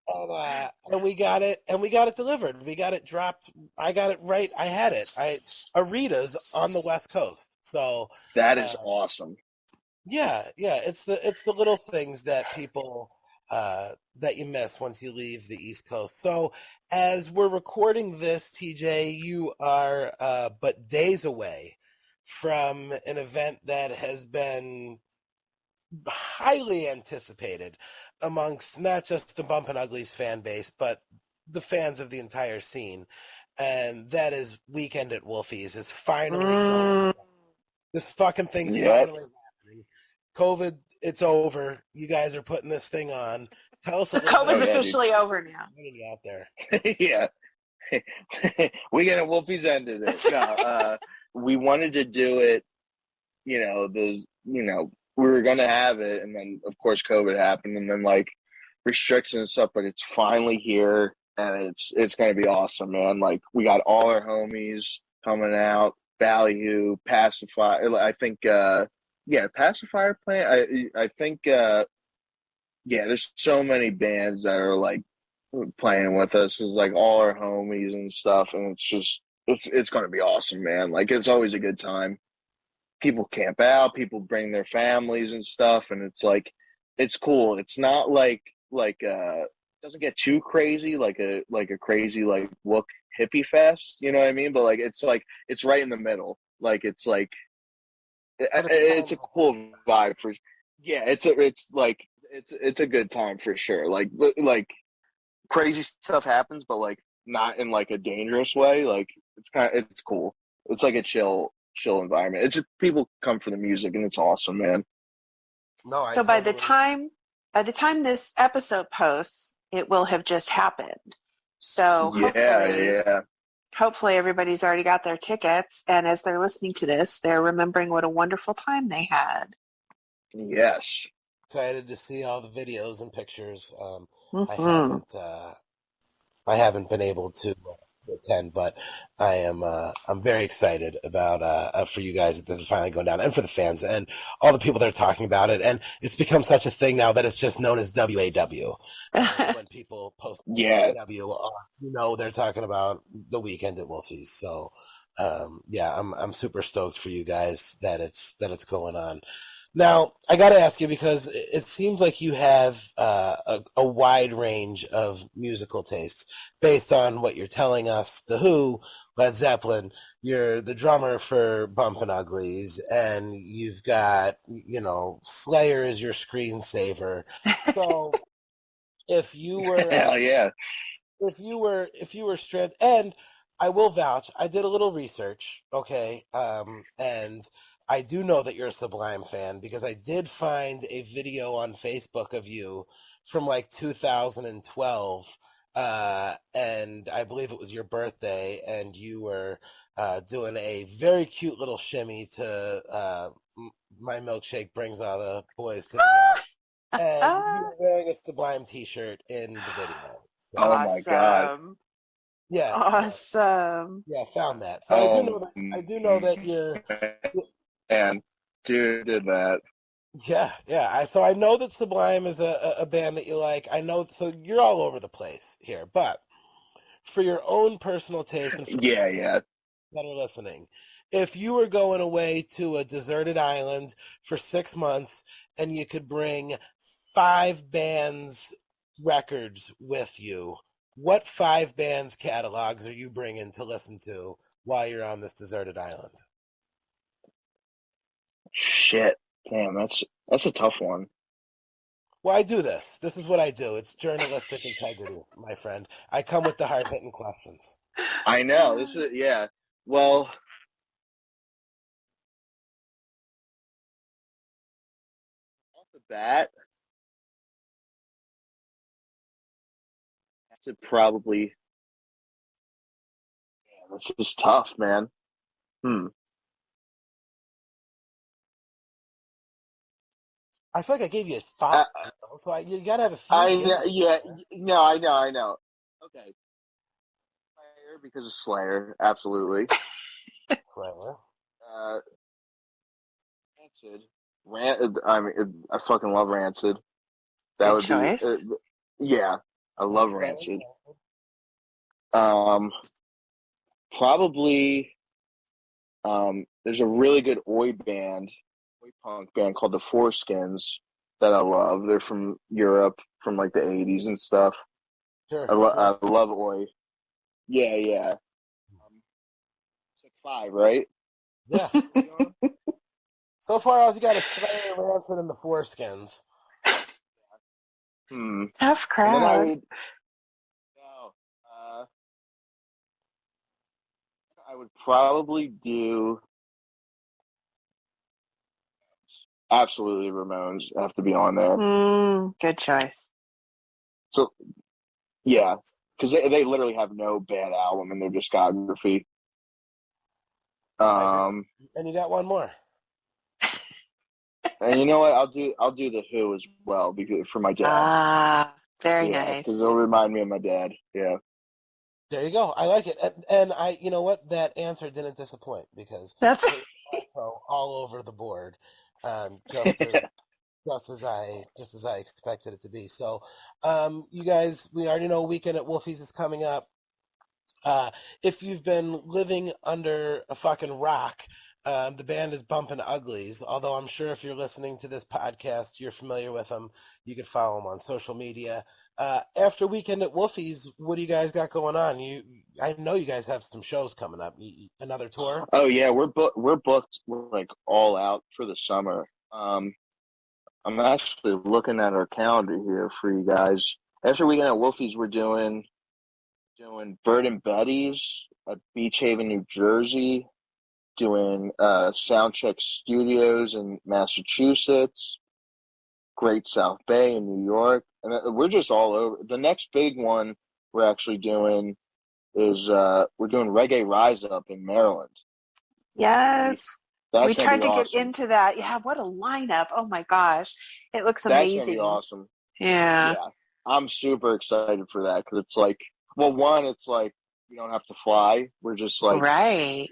C: And we got it delivered. We got it dropped. I got it right. I had it. Arita's on the West Coast. So
E: That
C: uh,
E: is awesome.
C: yeah. It's the little things that people that you miss once you leave the East Coast. So as we're recording this, TJ, you are but days away from an event that has been highly anticipated amongst not just the Bumpin Uglies fan base, but the fans of the entire scene. And that is Weekend at Wolfie's is finally going.
D: Mm.
C: This fucking thing's
E: Yep.
C: finally happening. COVID, it's over. You guys are putting this thing on. Tell us a little
D: COVID's
C: bit
E: yeah,
D: officially over now.
C: out there.
E: Yeah. We get a Wolfie's ended it. No, we wanted to do it, we were gonna have it, and then of course COVID happened, and then like restrictions and stuff, but it's finally here. and it's gonna be awesome, man. Like we got all our homies coming out, Value, Pacifier. I think, yeah, Pacifier playing. I think, yeah. There's so many bands that are like playing with us. Is like all our homies and stuff, and it's gonna be awesome, man. Like it's always a good time. People camp out, people bring their families and stuff, and it's like it's cool. It's not like doesn't get too crazy like a crazy like look hippie fest, you know what I mean? But like it's right in the middle. Like it's like
C: But it's
E: it's a
C: fun.
E: cool vibe for yeah, it's like it's a good time for sure. Like crazy stuff happens, but like not in like a dangerous way. Like it's cool. It's like a chill environment. It's just people come for the music and it's awesome, man.
C: No, I
D: So
C: totally.
D: by the time this episode posts, it will have just happened. So
E: Yeah, yeah.
D: hopefully everybody's already got their tickets, and as they're listening to this, they're remembering what a wonderful time they had.
E: Yes.
C: Excited to see all the videos and pictures. I
D: Mm-hmm.
C: haven't I haven't been able to attend, but I'm very excited about for you guys that this is finally going down, and for the fans and all the people that are talking about it. And it's become such a thing now that it's just known as WAW. And when people post
E: Yeah.
C: WAW, they're talking about the weekend at Wolfie's. So yeah, I'm super stoked for you guys that it's going on. Now, I got to ask you because it seems like you have a wide range of musical tastes based on what you're telling us. The Who, Led Zeppelin, you're the drummer for Bumpin Uglies, and you've got, Slayer is your screensaver. So if you were
E: Hell yeah.
C: if you were stranded, and I will vouch, I did a little research, okay, and I do know that you're a Sublime fan because I did find a video on Facebook of you from like 2012, and I believe it was your birthday, and you were doing a very cute little shimmy to My Milkshake Brings All the Boys to the Yard, and you were wearing a Sublime t-shirt in the video.
E: Oh
C: So
E: my god.
D: Awesome.
C: yeah, yeah,
D: Awesome.
C: yeah, I found that. So
E: Oh
C: I do know that you're,
E: man. Dude did that.
C: yeah, yeah. So I know that Sublime is a band that you like. I know, so you're all over the place here. But for your own personal taste and for
E: Yeah,
C: people
E: yeah.
C: that are listening, if you were going away to a deserted island for 6 months and you could bring 5 bands records with you, what 5 bands catalogs are you bringing to listen to while you're on this deserted island?
E: Shit. Damn, that's a tough one.
C: Well, I do this. This is what I do. It's journalistic integrity, my friend. I come with the hard hitting questions.
E: I know. This is yeah. Well, off the bat, I should probably yeah, this is tough, man. Hmm.
C: I feel like I gave you
E: I,
C: 5, so you gotta have a few to give me.
E: yeah,
C: There.
E: no, I know. Okay, Slayer because of Slayer, absolutely.
C: Clever.
E: Uh, Rancid, I mean, I fucking love Rancid. That
D: Good
E: would be,
D: choice.
E: yeah, I
C: Yes,
E: love
C: sir.
E: Rancid. Um, Probably, there's a really good oi punk band called the Foreskins that I love. They're from Europe, from like the '80s and stuff.
C: Sure,
E: I
C: sure.
E: love oi. Yeah, yeah. It's like 5, right?
C: Yeah. So far, all you got is Slayer, Rancid, and the Foreskins.
E: Hmm.
D: Tough
E: And then I
D: crowd.
E: would, no, I would probably do absolutely Ramones have to be on there.
D: Good choice.
E: So yeah, because they literally have no bad album in their discography.
C: I agree.
E: Um,
C: And you got one more.
E: and you know what? I'll do the Who as well because for my dad.
D: Ah, Very
E: Yeah,
D: nice.
E: because it'll remind me of my dad. Yeah.
C: There you go. I like it. And I, you know what? That answer didn't disappoint because
D: That's
C: it was also all over the board, just as just as I expected it to be. So, you guys, we already know Weekend at Wolfie's is coming up. If you've been living under a fucking rock, the band is Bumpin Uglies. Although I'm sure if you're listening to this podcast, you're familiar with them. You can follow them on social media. After Weekend at Wolfie's, what do you guys got going on? I know you guys have some shows coming up. Another tour?
E: Oh yeah, we're booked. We're like all out for the summer. I'm actually looking at our calendar here for you guys. After Weekend at Wolfie's, we're doing Bird and Betty's at Beach Haven, New Jersey. Doing Soundcheck Studios in Massachusetts. Great South Bay in New York, and we're just all over. The next big one we're actually doing is we're doing Reggae Rise Up in Maryland.
D: Yes.
E: That's
D: We
E: gonna
D: tried
E: be
D: to
E: awesome.
D: get into that. Yeah, what a lineup. Oh my gosh. It looks
E: That's
D: amazing.
E: gonna be awesome.
D: Yeah.
E: Yeah, I'm super excited for that because it's like, well, one, it's like we don't have to fly. We're just like,
D: Right.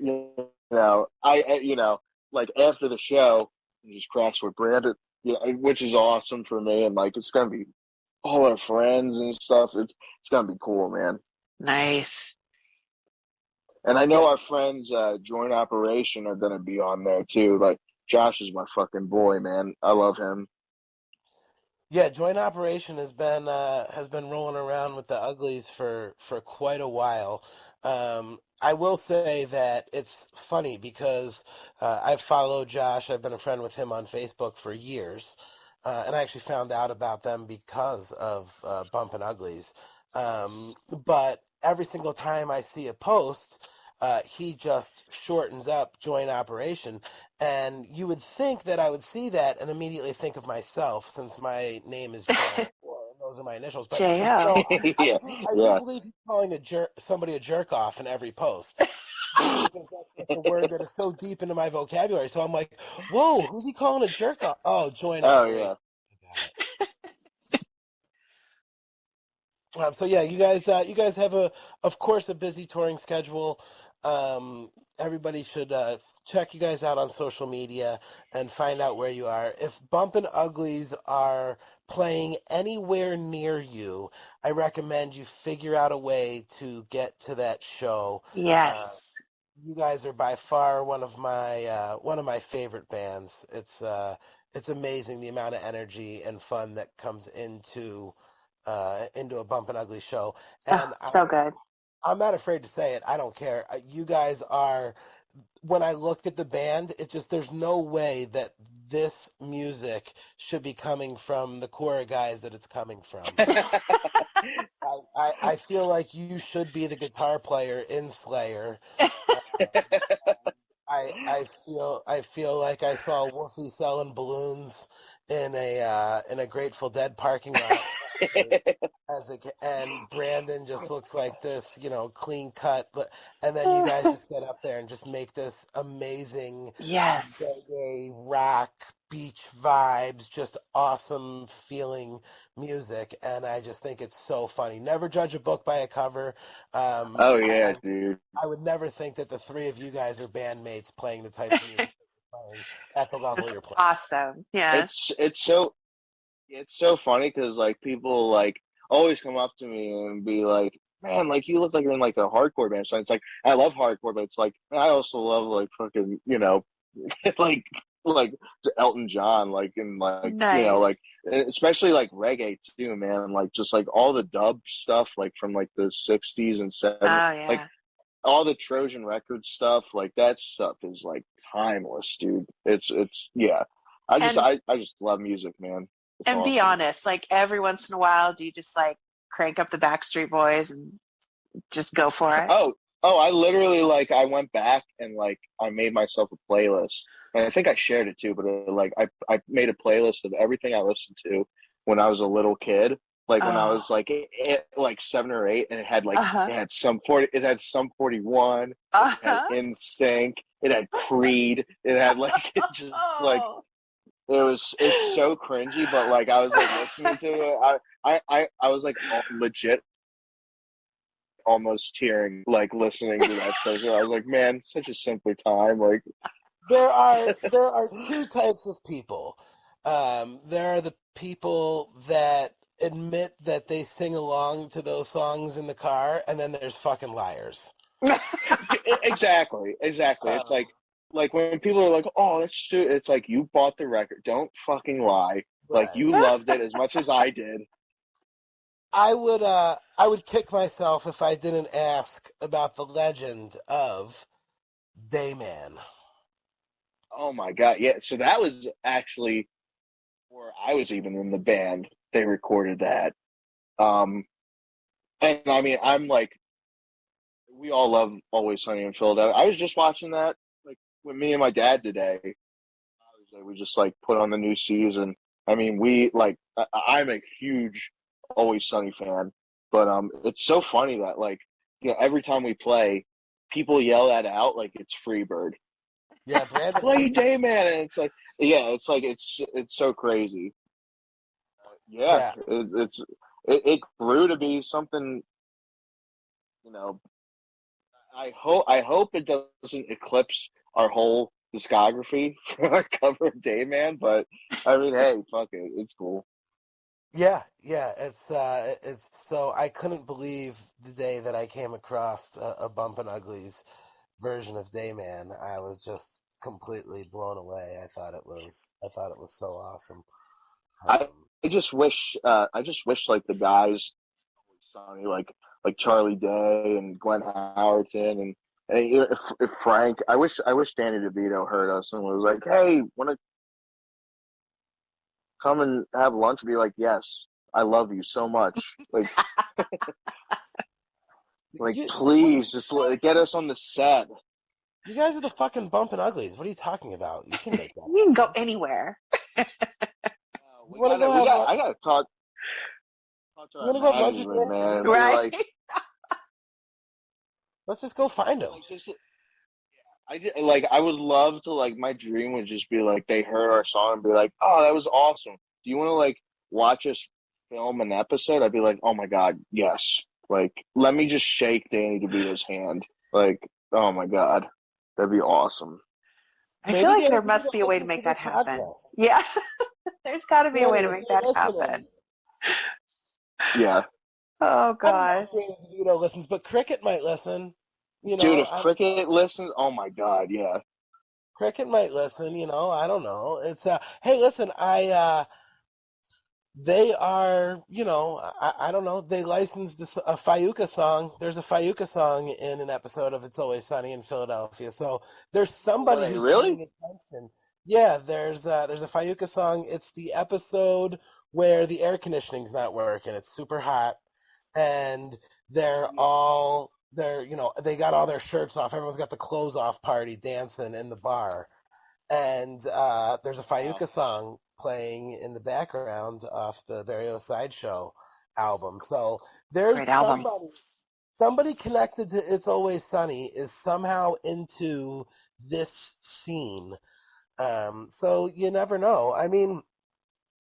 E: like after the show, we just crash with Brandon, yeah, which is awesome for me, and like it's gonna be all our friends and stuff. It's gonna be cool, man.
D: Nice.
E: And I know
C: Yeah.
E: our friends, Joint Operation, are gonna be on there too. Like Josh is my fucking boy, man. I love him.
C: Yeah, Joint Operation has been rolling around with the Uglies for quite a while. I will say that it's funny because I've followed Josh. I've been a friend with him on Facebook for years, and I actually found out about them because of Bumpin' Uglies. But every single time I see a post, he just shortens up Joint Operation. And you would think that I would see that and immediately think of myself since my name is Joe, or those are my initials. But
D: J.O.
C: no,
E: Yeah,
C: I do
E: yeah.
C: believe he's calling somebody a jerk off in every post. Because that's just a word that is so deep into my vocabulary. So I'm like, whoa, who's he calling a jerk off? Oh, Joint
E: Oh
C: Operation.
E: yeah.
C: I got it. So yeah, you guys have of course, a busy touring schedule. Everybody should check you guys out on social media and find out where you are. If Bumpin' Uglies are playing anywhere near you, I recommend you figure out a way to get to that show.
D: Yes.
C: You guys are by far one of my favorite bands. It's amazing the amount of energy and fun that comes into a Bumpin' Ugly show.
D: Oh,
C: And
D: so good.
C: I'm not afraid to say it. I don't care. You guys are, when I look at the band, it just, there's no way that this music should be coming from the core guys that it's coming from. I feel like you should be the guitar player in Slayer. I feel like I saw Wolfie selling balloons in a Grateful Dead parking lot. And Brandon just looks like this, clean cut, and then you guys just get up there and just make this amazing
D: Yes.
C: reggae, rock, beach vibes, just awesome feeling music, and I just think it's so funny. Never judge a book by a cover.
E: Oh yeah, dude.
C: I would never think that the three of you guys are bandmates playing the type of music you're playing at the level
D: That's
C: you're playing.
D: awesome. Yeah.
E: It's so funny because like people like always come up to me and be like, "Man, like you look like you're in like a hardcore band." So it's like I love hardcore, but it's like I also love like fucking like like Elton John, like and like
D: Nice.
E: like especially like reggae too, man. And like just like all the dub stuff like from like the '60s and
D: Oh,
E: '70s, like
D: yeah.
E: all the Trojan Records stuff, like that stuff is like timeless, dude. It's yeah.
D: And
E: I just love music, man. It's
D: and be
E: awesome.
D: honest, like every once in a while, do you just like crank up the Backstreet Boys and just go for it?
E: Oh, I literally like I went back and like I made myself a playlist, and I think I shared it too. But like I made a playlist of everything I listened to when I was a little kid. Like when I
D: Oh.
E: was like 7 or 8, and it had like
D: Uh-huh.
E: it had some 41, it had
D: Uh-huh.
E: NSYNC, it had Creed, it had like it just like
D: Oh.
E: it's so cringy, but like I was like listening to it, I was like legit almost tearing like listening to that song. I was like, man, such a simpler time. Like
C: There are two types of people. There are the people that admit that they sing along to those songs in the car, and then there's fucking liars.
E: exactly. It's
C: Um,
E: like when people are like, oh, that's true. It's like you bought the record. Don't fucking lie. Like
C: right.
E: you loved it as much as I did.
C: I would kick myself if I didn't ask about the legend of Dayman.
E: Oh my god, yeah. So that was actually before I was even in the band. They recorded that. Um, and I mean, I'm like, we all love Always Sunny in Philadelphia. I was just watching that like with me and my dad today. We just like put on the new season. I mean, we like. I'm a huge Always Sunny fan, but it's so funny that like every time we play, people yell that out like it's Freebird.
C: Yeah, Brandon.
E: Play Dayman, and it's like it's so crazy. Yeah,
C: Yeah,
E: it grew to be something. You know, I hope it doesn't eclipse our whole discography for our cover of Dayman, but I mean, hey, fuck it, it's cool.
C: yeah. It's so I couldn't believe the day that I came across a Bumpin Uglies version of Dayman. I was just completely blown away. I thought it was so awesome.
E: I
C: Um,
E: I just wish like the guys, Sonny, like Charlie Day and Glenn Howerton and if Frank. I wish Danny DeVito heard us and was like, hey, want to come and have lunch? And be like, yes, I love you so much. Like
C: you, what,
E: please just get us on the set.
C: you guys are the fucking Bumpin Uglies. What are you talking about? You can make that
D: You can go
C: happen.
D: anywhere.
C: You want to go have lunch?
E: I gotta talk to
C: You
E: our
C: want to go have lunch with
E: management,
C: Danny
E: man, and
C: DeVito?
E: be
D: Right?
E: like,
C: Let's just go find him.
E: like just I would love to like my dream would just be like they heard our song and be like, oh, that was awesome. Do you want to like watch us film an episode? I'd be like, oh my god, yes. Like let me just shake Danny DeVito's hand. Like oh my god, that'd be awesome.
D: I feel
C: Maybe
D: like
C: Danny
D: there must
C: DeVito
D: be a way to
C: listens to
D: make
C: this
D: that happen.
C: podcast.
D: Yeah. There's got to be a way
C: Danny,
D: to
C: if
D: make
C: you're
D: that happen.
C: listening,
E: Yeah,
D: Oh,
C: I don't know
D: gosh.
C: if Danny DeVito listens, but Cricket might listen. You
E: dude,
C: know,
E: if Cricket listens, oh my god, yeah.
C: Cricket might listen. You know, I don't know. It's hey, listen, they are, I don't know. They licensed a Fayuca song. There's a Fayuca song in an episode of It's Always Sunny in Philadelphia. So there's somebody
E: Wait,
C: who's
E: really?
C: paying attention. Yeah, there's a Fayuca song. It's the episode where the air conditioning's not working. It's super hot, and they got all their shirts off. Everyone's got the clothes off party dancing in the bar, and there's a
E: Wow.
C: Fayuca song playing in the background off the Barrio Sideshow album. So there's
D: Great album.
C: somebody connected to It's Always Sunny is somehow into this scene. So you never know. I mean,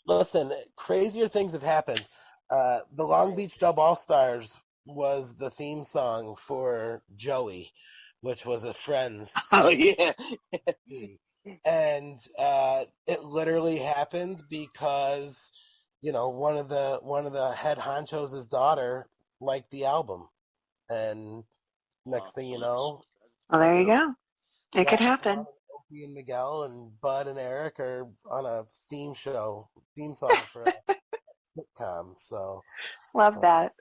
C: listen, crazier things have happened. The Long Beach Dub All Stars was the theme song for Joey, which was a Friends
E: Oh
C: sketch.
E: yeah.
C: And it literally happened because one of the head honchos' daughter liked the album, and next thing you know,
D: Well, there you go. It could
C: Zach
D: happen.
C: Efron and Opie and Miguel and Bud and Eric are on a theme song for a sitcom. So
D: Love
C: uh,
D: that.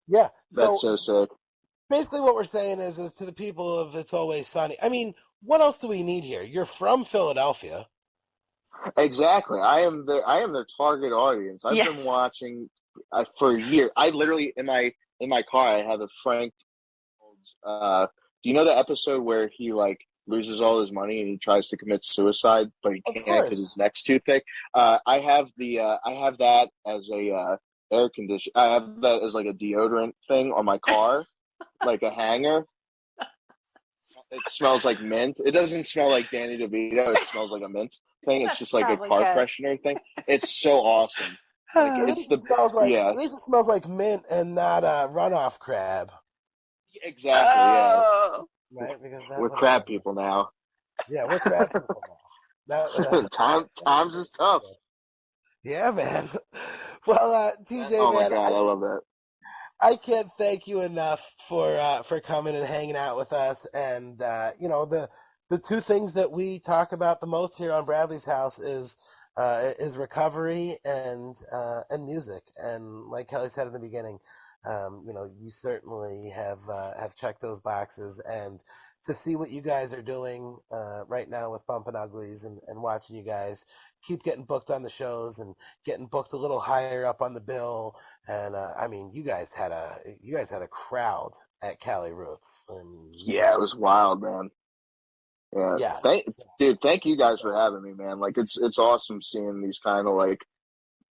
C: yeah,
E: That's
C: so
E: so sick.
C: basically what we're saying is to the people of It's Always Sunny. I mean, what else do we need here? You're from Philadelphia.
E: Exactly. I am their target audience. I've been
D: Yes.
E: watching for years. I literally in my car I have a Frank. Do you know the episode where he like loses all his money and he tries to commit suicide, but he
C: Of
E: can't because
C: course.
E: his neck's too thick? I have that as a air condition. I have that as like a deodorant thing on my car, like a hanger. It smells like mint. It doesn't smell like Danny DeVito. It smells like a mint thing. It's just like a
D: Probably
E: car
D: good.
E: freshener thing. It's so awesome. Like
C: At
E: it's
C: least it
E: the
C: smells like
E: yeah,
C: at least it smells like mint and not runoff crab,
E: exactly. Yeah,
D: Oh,
C: right? Because that
E: we're
C: would have
E: crab
C: been
E: people now.
C: yeah, we're crab people now.
E: Times is tough.
C: Yeah, man. Well, TJ,
E: Oh my
C: man,
E: god, I love that.
C: I can't thank you enough for coming and hanging out with us. And the two things that we talk about the most here on Bradley's House is recovery and music. And like Kelly said in the beginning, you certainly have checked those boxes. And to see what you guys are doing right now with Bumpin Uglies and watching you guys keep getting booked on the shows and getting booked a little higher up on the bill. And I mean, you guys had a crowd at Cali Roots. And
E: Yeah, it was wild, man. Yeah,
C: yeah.
E: dude, thank you guys for having me, man. Like it's awesome seeing these kind of like,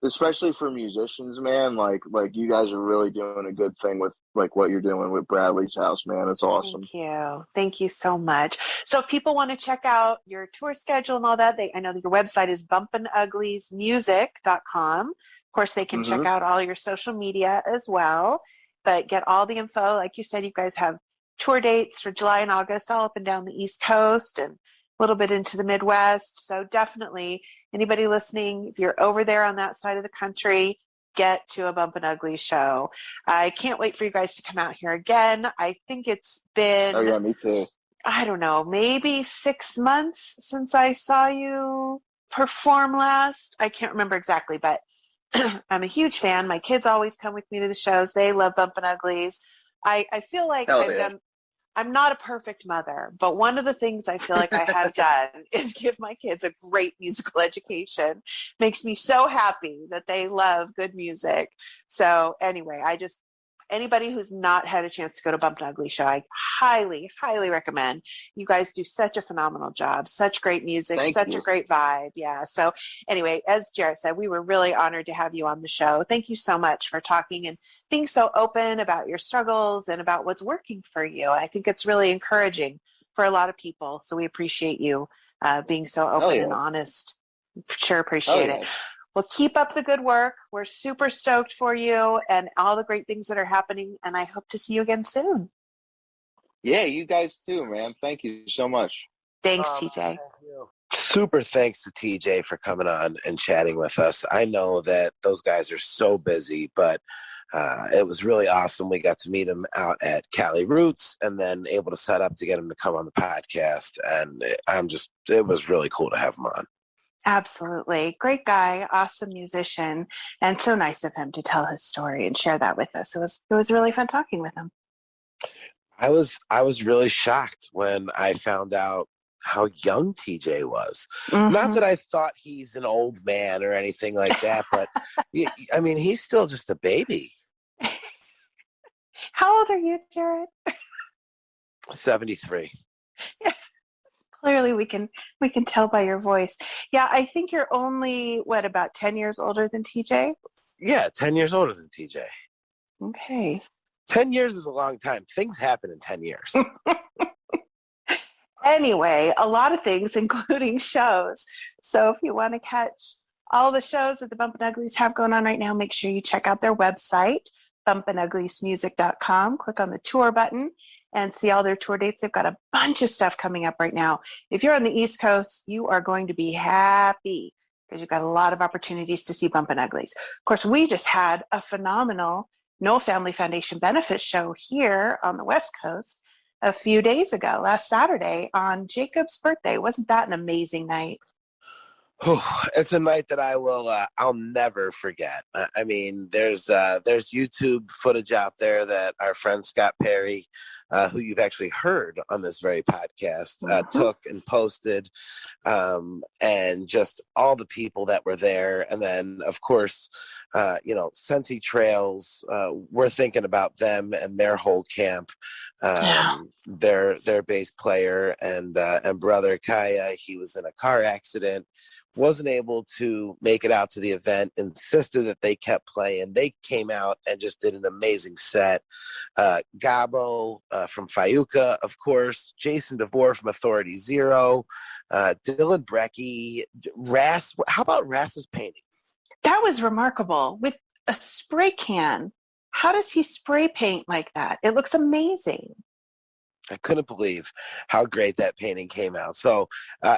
E: especially for musicians, man. Like you guys are really doing a good thing with like what you're doing with Bradley's House, man. It's awesome.
D: thank you. Thank you so much. So if people want to check out your tour schedule and all that, I know that your website is bumpinugliesmusic.com. Of course, they can check out all your social media as well, but get all the info. Like you said, you guys have tour dates for July and August all up and down the East Coast and a little bit into the Midwest. So definitely anybody listening, if you're over there on that side of the country, get to a Bumpin Uglies show. I can't wait for you guys to come out here again. I think it's been,
E: Oh yeah, me too.
D: I don't know, maybe 6 months since I saw you perform last. I can't remember exactly, but I'm a huge fan. My kids always come with me to the shows. They love Bumpin Uglies. I feel like
E: Hell yeah.
D: I'm not a perfect mother, but one of the things I feel like I have done is give my kids a great musical education. Makes me so happy that they love good music. So anyway, anybody who's not had a chance to go to Bumpin Ugly show, I highly, highly recommend. You guys do such a phenomenal job, such great music,
E: Thank
D: such
E: you.
D: a great vibe. Yeah. So anyway, as Jarett said, we were really honored to have you on the show. Thank you so much for talking and being so open about your struggles and about what's working for you. I think it's really encouraging for a lot of people. So we appreciate you being so open and honest. Sure appreciate it. Well, keep up the good work. We're super stoked for you and all the great things that are happening. And I hope to see you again soon.
E: Yeah, you guys too, man. Thank you so much.
D: Thanks, TJ.
C: Thank you. Super thanks to TJ for coming on and chatting with us. I know that those guys are so busy, but it was really awesome. We got to meet him out at Cali Roots and then able to set up to get him to come on the podcast. And it was really cool to have him on.
D: Absolutely. Great guy, awesome musician, and so nice of him to tell his story and share that with us. It was really fun talking with him.
C: I was really shocked when I found out how young TJ was.
D: Mm-hmm.
C: Not that I thought he's an old man or anything like that, but I mean, he's still just a baby.
D: How old are you, Jarett?
C: 73.
D: Clearly we can tell by your voice. Yeah, I think you're only about 10 years older than TJ?
C: Yeah, 10 years older than TJ.
D: Okay.
C: 10 years is a long time. Things happen in 10 years.
D: Anyway, a lot of things, including shows. So if you want to catch all the shows that the Bumpin Uglies have going on right now, make sure you check out their website, bumpinugliesmusic.com. Click on the tour button and see all their tour dates. They've got a bunch of stuff coming up right now. If you're on the East Coast, you are going to be happy because you've got a lot of opportunities to see Bumpin Uglies. Of course, we just had a phenomenal Nowell Family Foundation benefit show here on the West Coast a few days ago, last Saturday on Jakob's birthday. Wasn't that an amazing night?
C: It's a night that I'll never forget. I mean, there's YouTube footage out there that our friend Scott Perry, who you've actually heard on this very podcast, took and posted, and just all the people that were there. And then, of course, Sensi Trails, we're thinking about them and their whole camp, their bass player and brother Kaya. He was in a car accident. wasn't able to make it out to the event, insisted that they kept playing. They came out and just did an amazing set. Gabo from Fayuca, of course, Jason DeVore from Authority Zero, Dylan Brecky, Ras. How about Ras's painting?
D: That was remarkable with a spray can. How does he spray paint like that? It looks amazing.
C: I couldn't believe how great that painting came out. So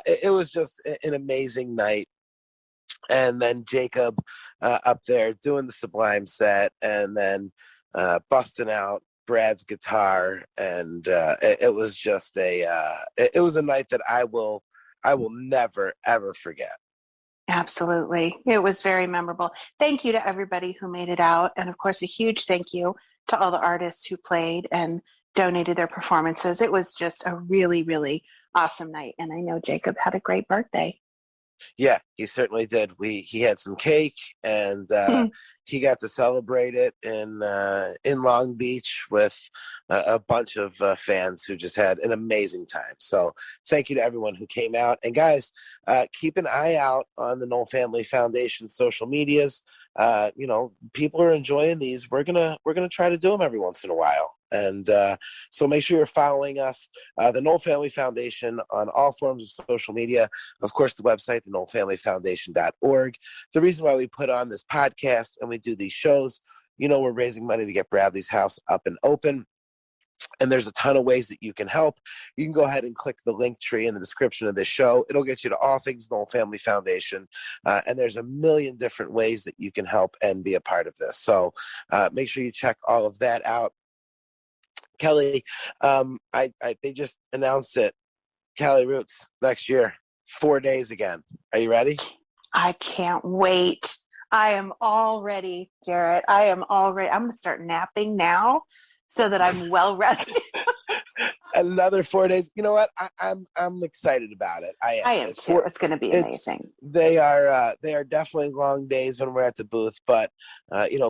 C: it was just an amazing night. And then Jakob up there doing the Sublime set, and then busting out Brad's guitar, and it was just it was a night that I will never ever forget.
D: Absolutely. It was very memorable. Thank you to everybody who made it out. And of course, a huge thank you to all the artists who played and donated their performances. It was just a really, really awesome night. And I know Jakob had a great birthday.
C: Yeah, he certainly did. He had some cake, and he got to celebrate it in Long Beach with a bunch of fans who just had an amazing time. So thank you to everyone who came out. And guys, keep an eye out on the Nowell Family Foundation social medias. People are enjoying these. We're gonna try to do them every once in a while. And so make sure you're following us, the Nowell Family Foundation, on all forms of social media. Of course, the website, the NowellFamilyFoundation.org. The reason why we put on this podcast and we do these shows, we're raising money to get Bradley's house up and open. And there's a ton of ways that you can help. You can go ahead and click the link tree in the description of this show. It'll get you to all things Nowell Family Foundation. And there's a million different ways that you can help and be a part of this. So make sure you check all of that out. Kelly, they just announced it. Kelly Roots next year, 4 days again. Are you ready?
D: I can't wait. I am all ready, Jarett. I'm going to start napping now so that I'm well rested.
C: Another 4 days. You know what? I'm excited about it. I
D: am too. It's going to be amazing.
C: They are definitely long days when we're at the booth, but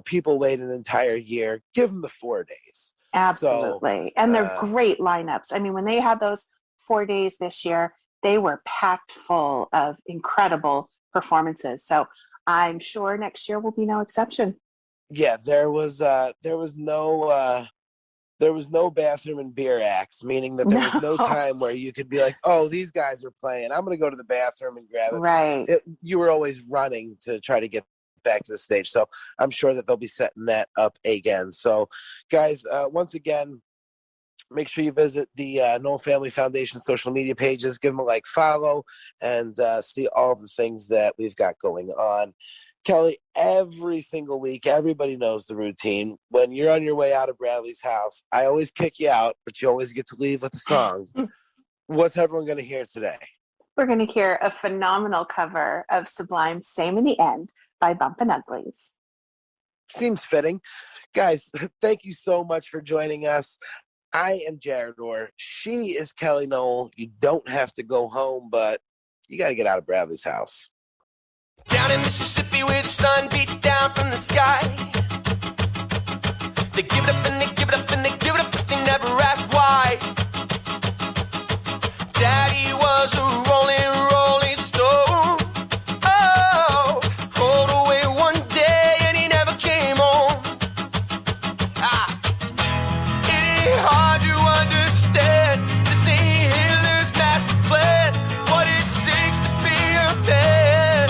C: people wait an entire year. Give them the 4 days.
D: Absolutely. And they're great lineups. I mean, when they had those 4 days this year, they were packed full of incredible performances. So I'm sure next year will be no exception.
C: Yeah, there was no bathroom and beer acts, meaning that there was no time where you could be like, oh, these guys are playing, I'm going to go to the bathroom and grab it.
D: Right.
C: You were always running to try to get back to the stage. So I'm sure that they'll be setting that up again. So guys, once again, make sure you visit the Nowell Family Foundation social media pages, give them a like, follow, and see all the things that we've got going on. Kelly, every single week, everybody knows the routine. When you're on your way out of Bradley's house, I always kick you out, but you always get to leave with a song. What's everyone going to hear today?
D: We're going to hear a phenomenal cover of Sublime's Same in the End by Bumpin Uglies.
C: Seems fitting. Guys, thank you so much for joining us. I am Jarett Orr. She is Kelly Nowell. You don't have to go home, but you got to get out of Bradley's house.
B: Down in Mississippi where the sun beats down from the sky, they give it up and they give it up and they give it up, but they never ask why. Daddy was a rolling stone. Oh, rolled away one day and he never came home. It ain't hard to understand. This ain't Hitler's master plan. What it takes to be a man.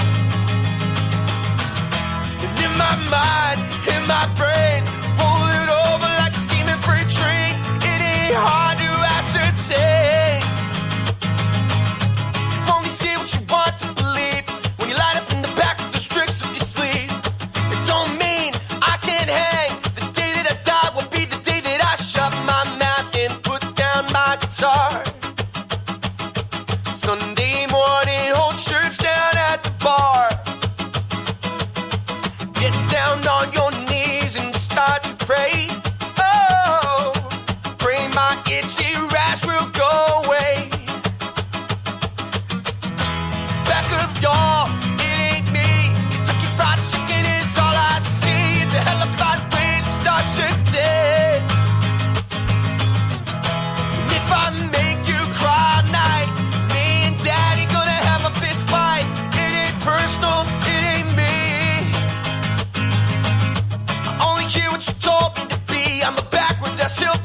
B: And in my mind, in my brain, rolling over like a steaming freight train. It ain't hard to ascertain. You only see what you want to believe when you light up in the back with the tricks up your sleeve. It don't mean I can't hang. The day that I die will be the day that I shut my mouth and put down my guitar. Sunday morning, hold church down at the bar. Get down on your knees and start to pray. Oh, pray my itchy rash will go away. Back up, y'all, it ain't me. Kentucky Fried Chicken is all I see. It's a hell of a way to start your day. And if I make you cry tonight, me and Daddy gonna have a fist fight. It I'm the backwards ass hillbilly.